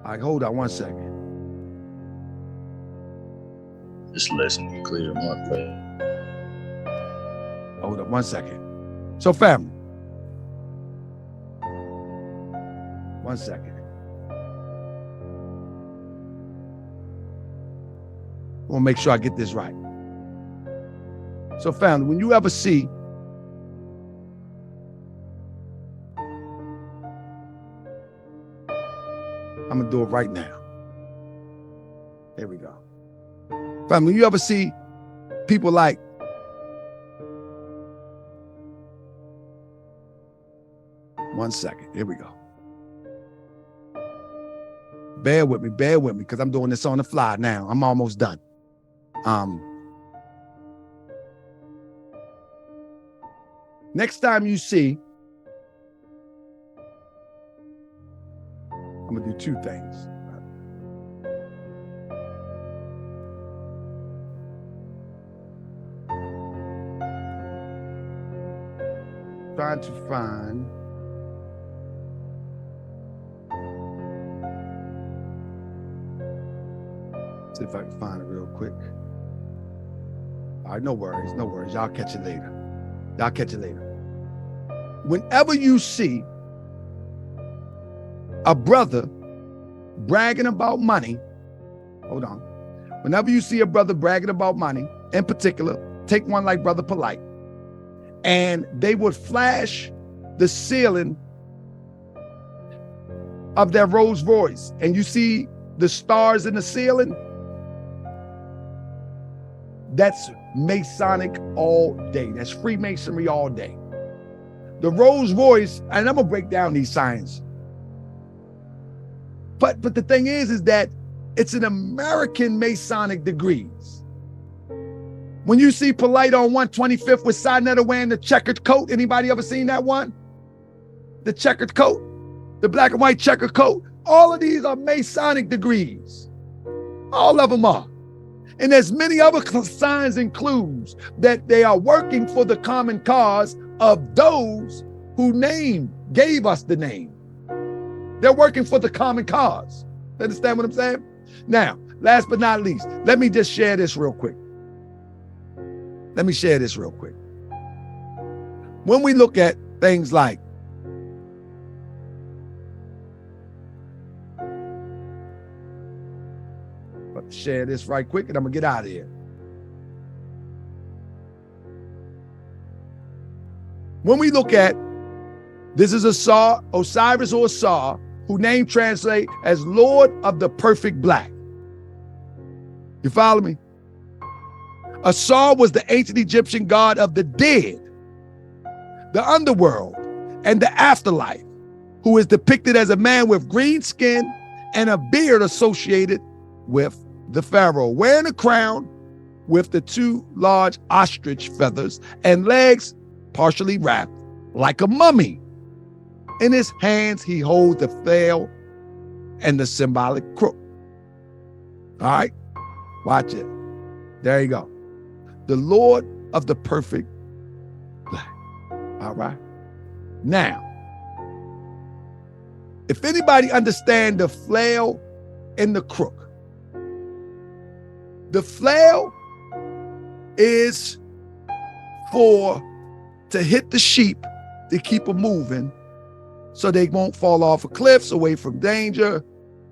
All right, hold on 1 second. Just listening, clear my plate. Hold up 1 second. So family, 1 second. I want to make sure I get this right. So family, when you ever see I'm gonna do it right now. There we go. Family, you ever see people like one second, here we go. Bear with me, because I'm doing this on the fly now. I'm almost done. Next time you see, I'm gonna do two things. Trying to find see if I can find it real quick. All right, no worries. Y'all catch it later. Whenever you see a brother bragging about money, hold on. Whenever you see a brother bragging about money, in particular, take one like Brother Polite, and they would flash the ceiling of their Rolls Royce, and you see the stars in the ceiling, that's Masonic all day. That's Freemasonry all day. The Rolls Royce, and I'm gonna break down these signs. But the thing is that it's an American Masonic degrees. When you see Polite on 125th with Sinetta wearing the checkered coat, anybody ever seen that one? The checkered coat, the black and white checkered coat. All of these are Masonic degrees. All of them are. And there's many other signs and clues that they are working for the common cause of those who gave us the name. They're working for the common cause. Understand what I'm saying? Now, last but not least, let me just share this real quick. Let me share this real quick. When we look at things like share this right quick and I'm gonna get out of here. When we look at, this is Osiris or Asar, who name translate as Lord of the Perfect Black. You follow me? Asar was the ancient Egyptian god of the dead, the underworld, and the afterlife, who is depicted as a man with green skin and a beard associated with the pharaoh, wearing a crown with the two large ostrich feathers and legs partially wrapped like a mummy. In his hands, he holds the flail and the symbolic crook. All right, watch it. There you go. The Lord of the Perfect Black. All right. Now, if anybody understand the flail and the crook, the flail is to hit the sheep to keep them moving so they won't fall off of cliffs, away from danger.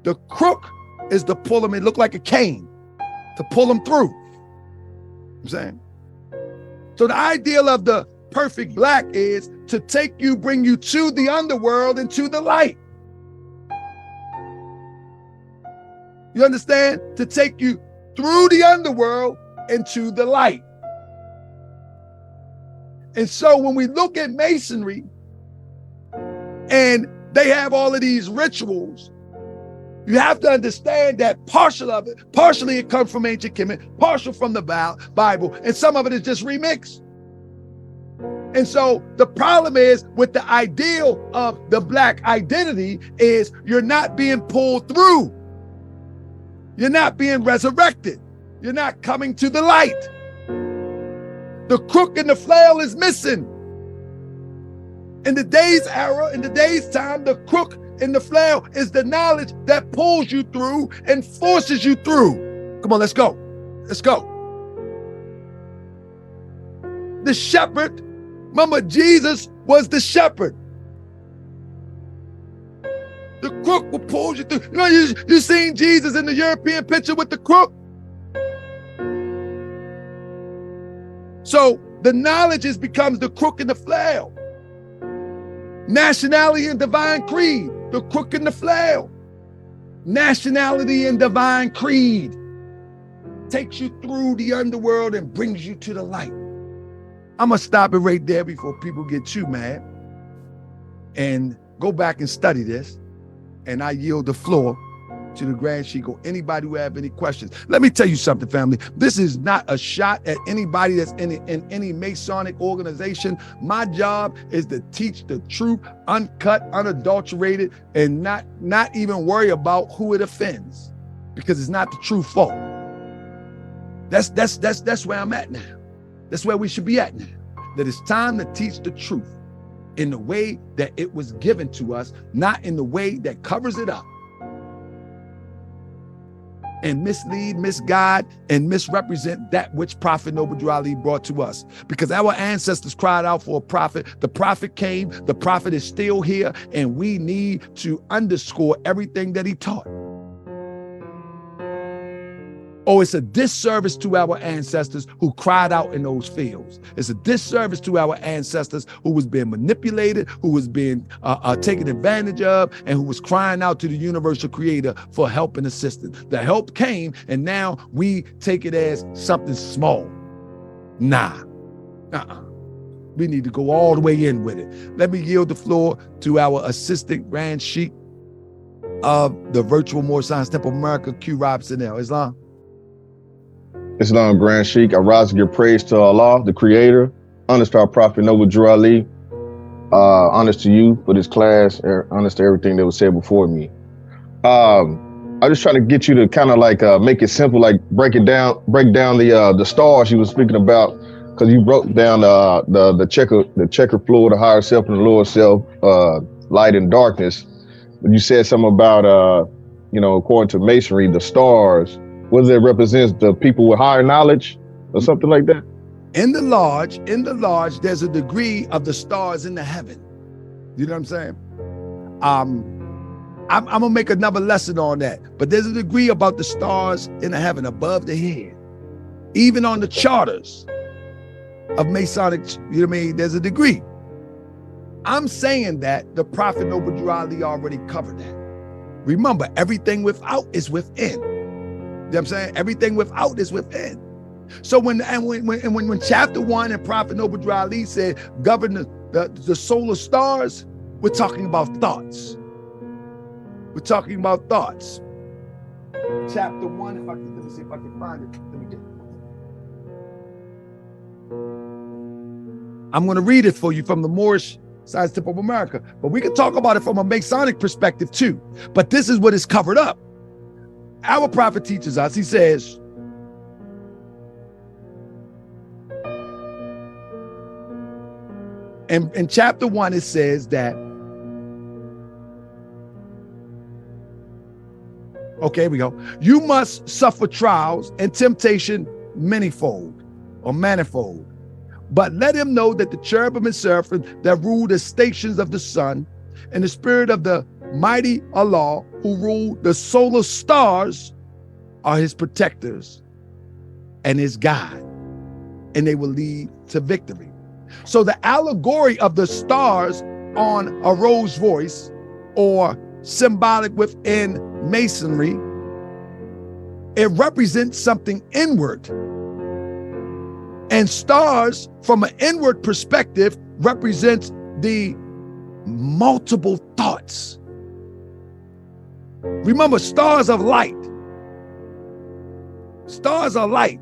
The crook is to pull them, it look like a cane, to pull them through. You know what I'm saying? So the ideal of the perfect black is to bring you to the underworld and to the light. You understand? To take you through the underworld into the light. And so when we look at Masonry and they have all of these rituals, you have to understand that partially it comes from ancient Kemet, partial from the Bible, and some of it is just remixed. And so the problem is with the ideal of the black identity is you're not being pulled through. You're not being resurrected. You're not coming to the light. The crook and the flail is missing. In the day's era, in the day's time, the crook and the flail is the knowledge that pulls you through and forces you through. Come on, let's go. Let's go. The shepherd, remember Jesus was the shepherd. The crook will pull you through. You know, you seen Jesus in the European picture with the crook? So the knowledge becomes the crook and the flail. Nationality and divine creed, the crook and the flail. Nationality and divine creed takes you through the underworld and brings you to the light. I'm gonna stop it right there before people get too mad and go back and study this. And I yield the floor to the Grand Sheik or anybody who have any questions. Let me tell you something, family. This is not a shot at anybody that's in any Masonic organization. My job is to teach the truth, uncut, unadulterated, and not even worry about who it offends, because it's not the true fault. That's where I'm at now. That's where we should be at now. That it's time to teach the truth in the way that it was given to us, not in the way that covers it up and mislead, misguide, and misrepresent that which Prophet Noble Ali brought to us. Because our ancestors cried out for a prophet. The prophet came, the prophet is still here, and we need to underscore everything that he taught. Oh, it's a disservice to our ancestors who cried out in those fields. It's a disservice to our ancestors who was being manipulated, who was being taken advantage of, and who was crying out to the universal creator for help and assistance. The help came, and now we take it as something small. Nah. We need to go all the way in with it. Let me yield the floor to our Assistant Grand Sheikh of the Virtual Moorish Science Temple of America, Q. Robinson L. Islam. Islam Grand Sheikh, I rise to give praise to Allah, the Creator. Honors to our Prophet Noble Drew Ali. Honors to you for this class. Honors to everything that was said before me. I'm just trying to get you to kind of like make it simple, like break down the stars you were speaking about, because you broke down the checker fluid, the higher self and the lower self, light and darkness. But you said something about according to Masonry, the stars. What does it represent? The people with higher knowledge or something like that? In the lodge, there's a degree of the stars in the heaven. You know what I'm saying? I'm gonna make another lesson on that, but there's a degree about the stars in the heaven above the head. Even on the charters of Masonic, you know what I mean? There's a degree. I'm saying that the Prophet Noble Drew Ali already covered that. Remember, everything without is within. You know what I'm saying? Everything without is within. So when chapter 1 and Prophet Noble Drew Ali said, govern the solar stars, we're talking about thoughts. We're talking about thoughts. Chapter 1, let me see if I can find it. Let me get it. I'm going to read it for you from the Moorish Science Temple of America, but we can talk about it from a Masonic perspective too. But this is what is covered up. Our prophet teaches us, he says, in chapter 1, it says that, okay, here we go. You must suffer trials and temptation manifold, but let him know that the cherubim and seraphim that rule the stations of the sun and the spirit of the mighty Allah who rule the solar stars are his protectors and his guide, and they will lead to victory. So the allegory of the stars on a rose voice, or symbolic within Masonry, it represents something inward. And stars from an inward perspective represents the multiple thoughts. Remember, stars are light. Stars are light.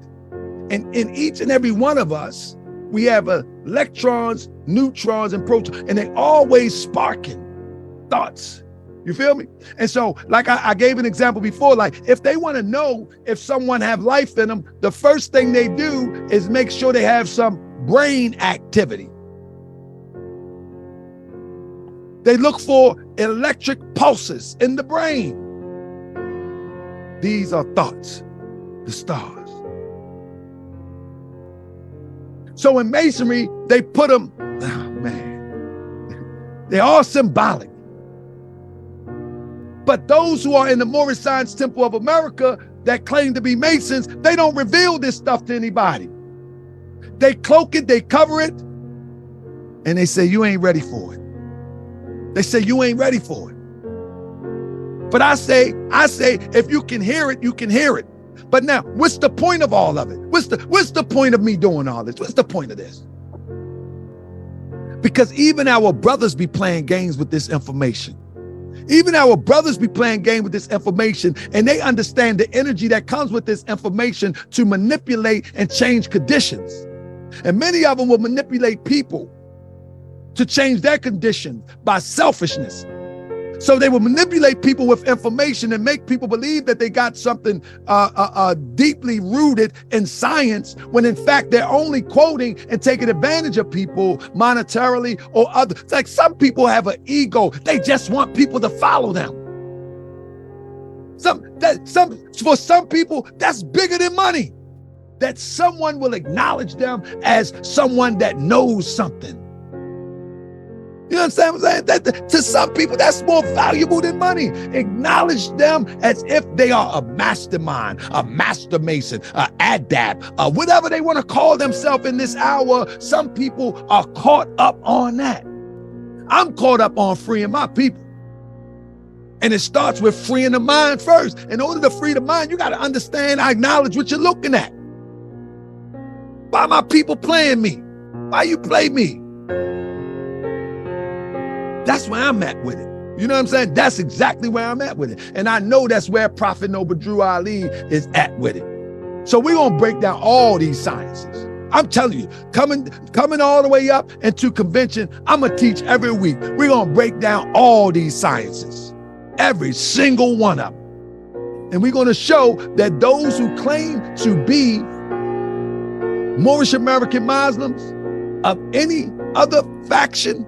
And in each and every one of us, we have electrons, neutrons, and protons, and they always sparking thoughts. You feel me? And so, like I gave an example before, like if they want to know if someone have life in them, the first thing they do is make sure they have some brain activity. They look for electric pulses in the brain. These are thoughts, the stars. So in Masonry, they put them, oh man, they're all symbolic. But those who are in the Moorish Science Temple of America that claim to be Masons, they don't reveal this stuff to anybody. They cloak it, they cover it, and they say, you ain't ready for it. They say, you ain't ready for it. But I say, if you can hear it, you can hear it. But now, what's the point of all of it? What's the point of me doing all this? What's the point of this? Because even our brothers be playing games with this information. Even our brothers be playing games with this information, and they understand the energy that comes with this information to manipulate and change conditions. And many of them will manipulate people to change their condition by selfishness. So they will manipulate people with information and make people believe that they got something deeply rooted in science, when in fact they're only quoting and taking advantage of people monetarily or other. It's like some people have an ego. They just want people to follow them. For some people, that's bigger than money. That someone will acknowledge them as someone that knows something. You understand what I'm saying? That, to some people, that's more valuable than money. Acknowledge them as if they are a mastermind, a master mason, a adept, whatever they want to call themselves in this hour. Some people are caught up on that. I'm caught up on freeing my people. And it starts with freeing the mind first. In order to free the mind, you got to understand, acknowledge what you're looking at. Why my people playing me? Why you play me? That's where I'm at with it. You know what I'm saying? That's exactly where I'm at with it. And I know that's where Prophet Noble Drew Ali is at with it. So we're going to break down all these sciences. I'm telling you, coming all the way up into convention, I'm going to teach every week. We're going to break down all these sciences, every single one of them. And we're going to show that those who claim to be Moorish American Muslims of any other faction,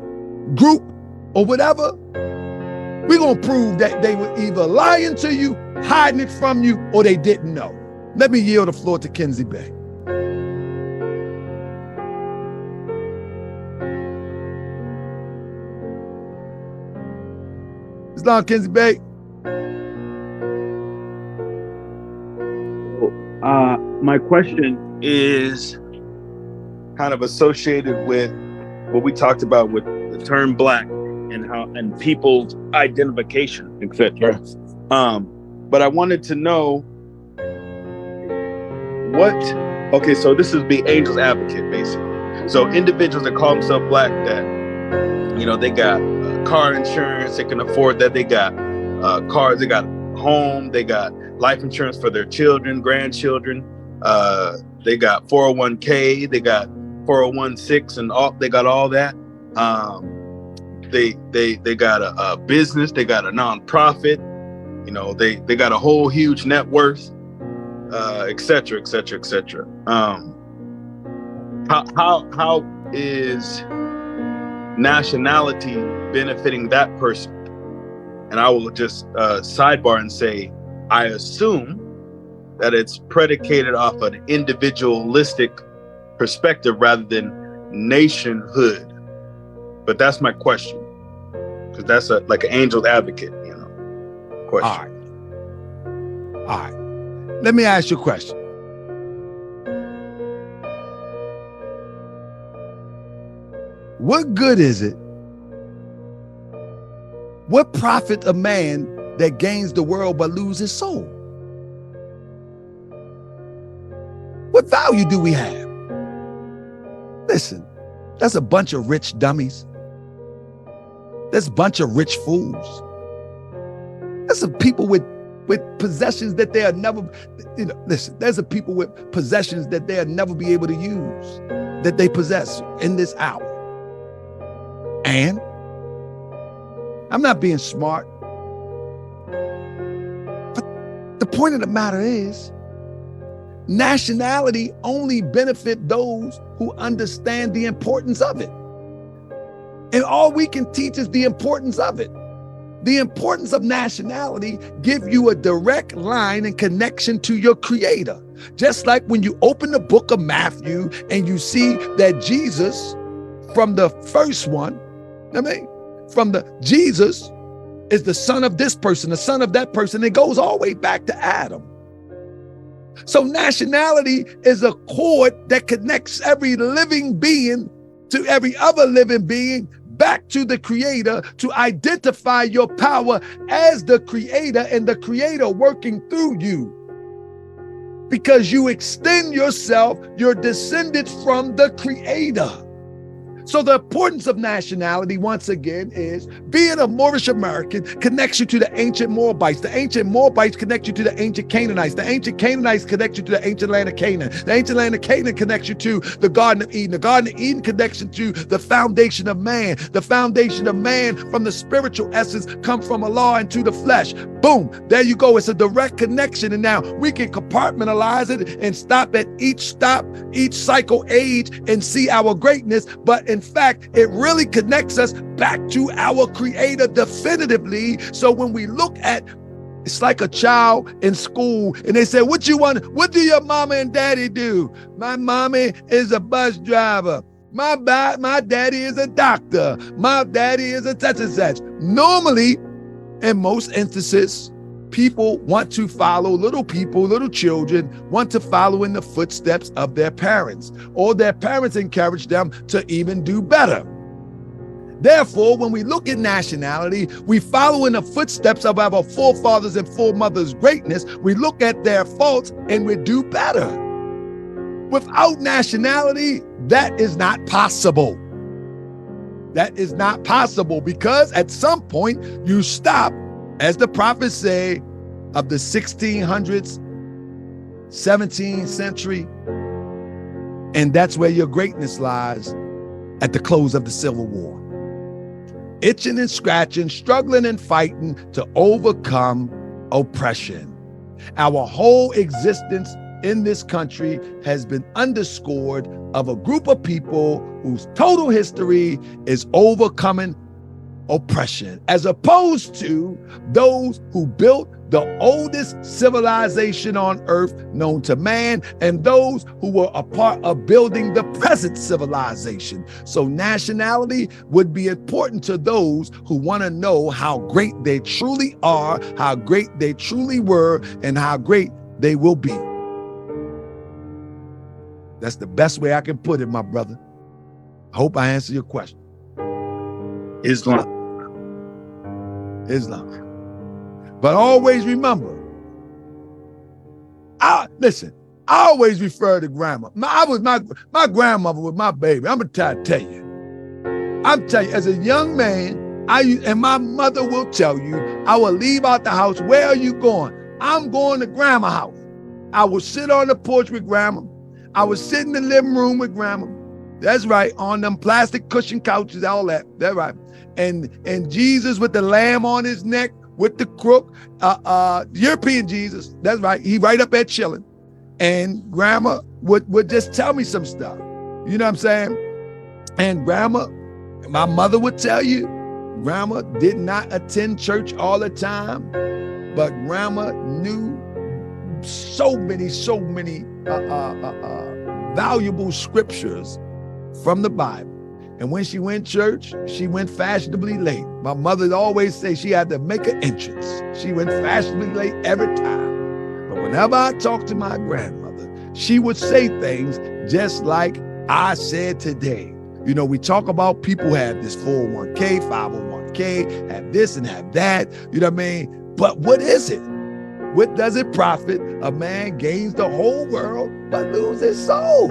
group, or whatever, we're going to prove that they were either lying to you, hiding it from you, or they didn't know. Let me yield the floor to Kenzie Bay. Islam, Kenzie Bay. My question is kind of associated with what we talked about with the term black and people's identification, etc. But I wanted to know okay, so this is the angel's advocate, basically. So individuals that call themselves black, that, you know, they got car insurance, they can afford that, they got cars, they got home, they got life insurance for their children, grandchildren, they got 401k, they got 401(k) and all, they got all that. They got a business, they got a nonprofit, you know, they got a whole huge net worth, et cetera, et cetera, et cetera. How is nationality benefiting that person? And I will just sidebar and say, I assume that it's predicated off an individualistic perspective rather than nationhood. But that's my question, because that's like an angel's advocate, you know, question. All right. Let me ask you a question. What good is it? What profit a man that gains the world but loses his soul? What value do we have? Listen, that's a bunch of rich dummies. That's a bunch of rich fools. That's some people with possessions that they'll never, you know, listen, there's a people with possessions that they'll never be able to use, that they possess in this hour. And I'm not being smart, but the point of the matter is, nationality only benefits those who understand the importance of it. And all we can teach is the importance of it. The importance of nationality gives you a direct line and connection to your creator. Just like when you open the book of Matthew and you see that Jesus, from the first one, Jesus is the son of this person, the son of that person. It goes all the way back to Adam. So nationality is a cord that connects every living being to every other living being back to the creator, to identify your power as the creator and the creator working through you. Because you extend yourself, you're descended from the creator. So the importance of nationality, once again, is being a Moorish American connects you to the ancient Moabites. The ancient Moabites connect you to the ancient Canaanites. The ancient Canaanites connect you to the ancient land of Canaan. The ancient land of Canaan connects you to the Garden of Eden. The Garden of Eden connects you to the foundation of man. The foundation of man from the spiritual essence come from Allah into the flesh. Boom, there you go. It's a direct connection. And now we can compartmentalize it and stop at each cycle age and see our greatness. But in fact, it really connects us back to our creator definitively. So when we look at, it's like a child in school and they say, what you want? What do your mama and daddy do? My mommy is a bus driver. My daddy is a doctor. My daddy is a such and such. Normally, in most instances, people want to follow, little children want to follow in the footsteps of their parents, or their parents encourage them to even do better. Therefore, when we look at nationality, we follow in the footsteps of our forefathers and foremothers' greatness. We look at their faults and we do better. Without nationality, that is not possible. That is not possible, because at some point you stop, as the prophets say, of the 1600s, 17th century, and that's where your greatness lies, at the close of the Civil War. Itching and scratching, struggling and fighting to overcome oppression. Our whole existence in this country has been underscored of a group of people whose total history is overcoming oppression, as opposed to those who built the oldest civilization on earth known to man, and those who were a part of building the present civilization. So nationality would be important to those who want to know how great they truly are, how great they truly were, and how great they will be. That's the best way I can put it, my brother. I hope I answer your question. Islam. But always remember, I always refer to grandma. My grandmother was my baby. I'm gonna tell you. I'm telling you, as a young man, and my mother will tell you, I will leave out the house. Where are you going? I'm going to grandma's house. I will sit on the porch with grandma. I would sit in the living room with grandma. That's right, on them plastic cushion couches, all that. That's right. And Jesus with the lamb on his neck, with the crook, European Jesus. That's right. He right up there chilling. And grandma would just tell me some stuff. You know what I'm saying? And grandma, my mother would tell you, grandma did not attend church all the time, but grandma knew so many valuable scriptures from the Bible. And when she went to church, she went fashionably late. My mother always say she had to make an entrance. She went fashionably late every time. But whenever I talked to my grandmother, she would say things just like I said today. You know, we talk about people have this 401k, 501k, have this and have that. You know what I mean? But what is it? What does it profit a man gains the whole world but lose his soul?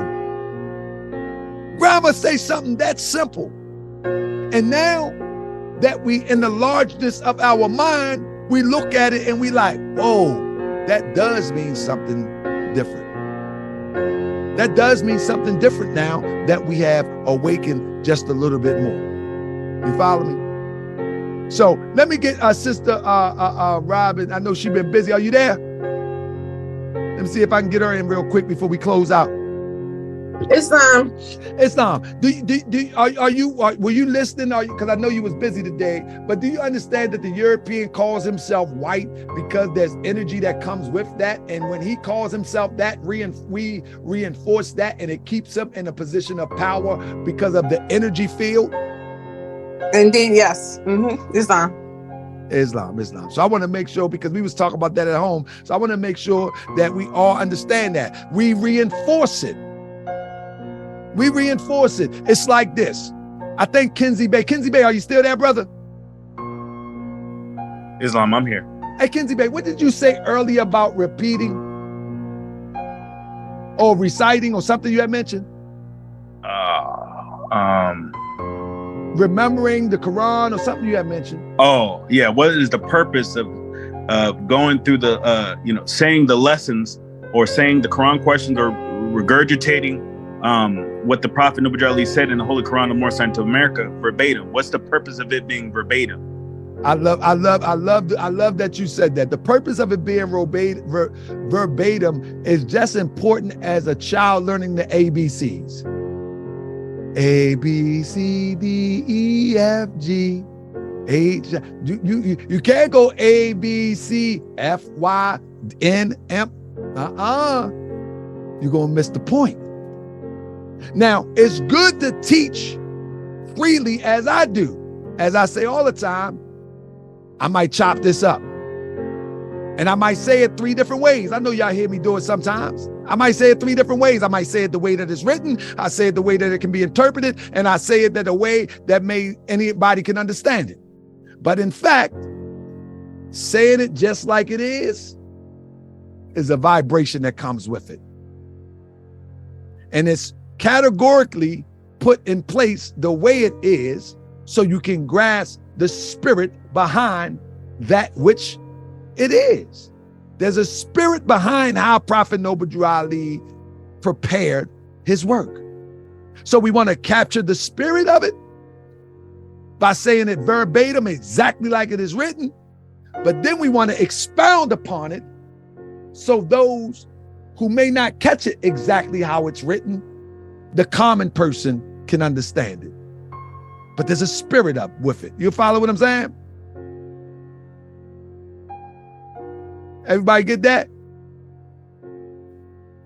Grandma say something that simple. And now that we, in the largeness of our mind, we look at it and we like, oh, that does mean something different. That does mean something different now that we have awakened just a little bit more. You follow me? So let me get our sister Robin. I know she's been busy. Are you there? Let me see if I can get her in real quick before we close out. Islam. Were you listening? Because I know you was busy today, but do you understand that the European calls himself white because there's energy that comes with that? And when he calls himself that, we reinforce that, and it keeps him in a position of power because of the energy field? Indeed, yes. Islam. So I want to make sure, because we was talking about that at home, so I want to make sure that we all understand that. We reinforce it. It's like this. I think Kenzie Bay, are you still there, brother? Islam, I'm here. Hey, Kenzie Bay, what did you say earlier about repeating or reciting or something you had mentioned? Remembering the Quran or something you had mentioned. Oh, yeah. What is the purpose of going through the, saying the lessons or saying the Quran questions or regurgitating what the Prophet Noble Ali said in the Holy Quran of More Sign to America verbatim? What's the purpose of it being verbatim? I love that you said that. The purpose of it being verbatim is just important as a child learning the ABCs. A, B, C, D, E, F, G, H. You can't go A, B, C, F, Y, N, M. You're going to miss the point. Now, it's good to teach freely as I do. As I say all the time, I might chop this up. And I might say it 3 different ways. I know y'all hear me do it sometimes. I might say it 3 different ways. I might say it the way that it's written. I say it the way that it can be interpreted. And I say it that the way that anybody can understand it. But in fact, saying it just like it is a vibration that comes with it. And it's categorically put in place the way it is so you can grasp the spirit behind that which it is. There's a spirit behind how Prophet Noble Drew Ali prepared his work. So we want to capture the spirit of it by saying it verbatim, exactly like it is written. But then we want to expound upon it so those who may not catch it exactly how it's written, the common person can understand it. But there's a spirit up with it. You follow what I'm saying? Everybody get that?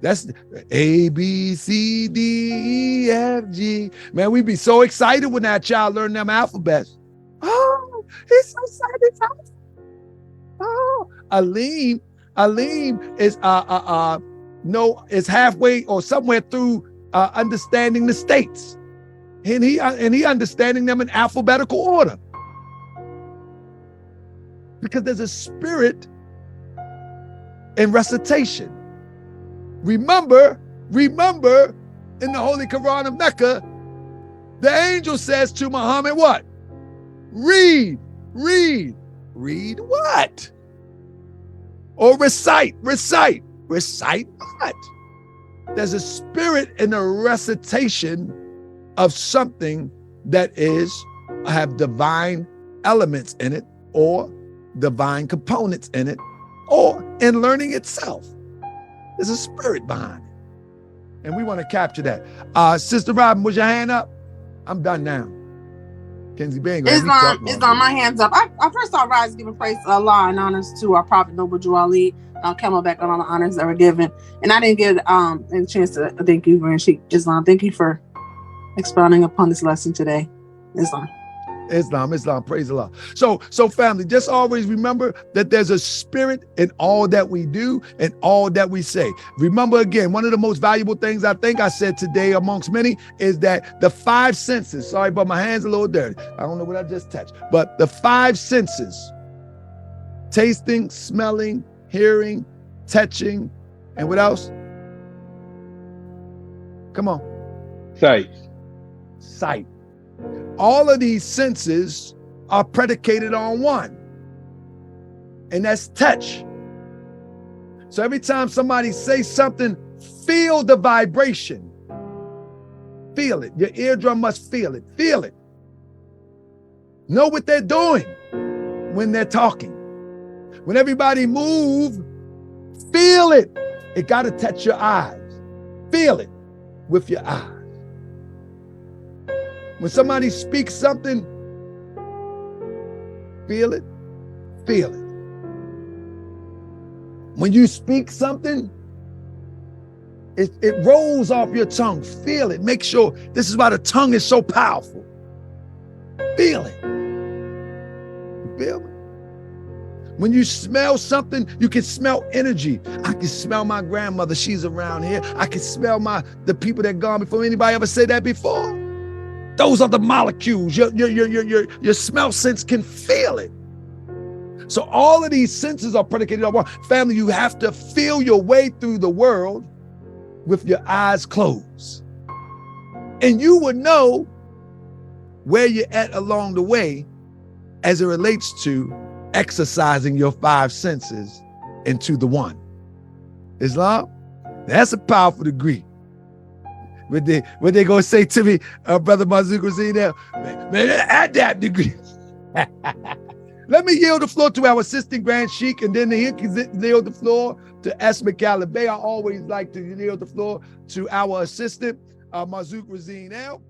That's A, B, C, D, E, F, G. Man, we be so excited when that child learn them alphabets. Oh, he's so excited. Oh, Aleem is is halfway or somewhere through understanding the states, and he understanding them in alphabetical order, because there's a spirit in recitation. Remember in the Holy Quran of Mecca, the angel says to Muhammad, what? Read what? Or recite what? There's a spirit in the recitation of something that have divine elements in it, or divine components in it, or in learning itself. There's a spirit behind it. And we want to capture that. Sister Robin, was your hand up? I'm done now. Kenzie Bang. It's on my hands up. I first saw rise giving praise to Allah and honors to our Prophet Noble Drew Ali. Camelback on all the honors that were given. And I didn't get a chance to thank you, Grand Sheikh Islam. Thank you for expounding upon this lesson today. Islam, praise Allah. So family, just always remember that there's a spirit in all that we do and all that we say. Remember again, one of the most valuable things I think I said today amongst many is that the 5 senses, sorry, but my hand's a little dirty. I don't know what I just touched, but the 5 senses, tasting, smelling, hearing, touching, and what else? Come on. Sight. All of these senses are predicated on one, and that's touch. So every time somebody says something, feel the vibration. Feel it. Your eardrum must feel it. Feel it. Know what they're doing when they're talking. When everybody move, feel it. It got to touch your eyes. Feel it with your eyes. When somebody speaks something, feel it, feel it. When you speak something, it rolls off your tongue. Feel it. Make sure. This is why the tongue is so powerful. Feel it. Feel it. When you smell something, you can smell energy. I can smell my grandmother. She's around here. I can smell the people that gone before. Anybody ever said that before? Those are the molecules. Your smell sense can feel it. So all of these senses are predicated on one. Family, you have to feel your way through the world with your eyes closed. And you would know where you're at along the way as it relates to exercising your 5 senses into the one. Islam, that's a powerful degree. What they gonna say to me, Brother Masonic Parlor, man, add that degree. Let me yield the floor to our assistant Grand Sheikh, and then he can yield the floor to S. McCallum Bay. I always like to yield the floor to our assistant, Masonic Parlor.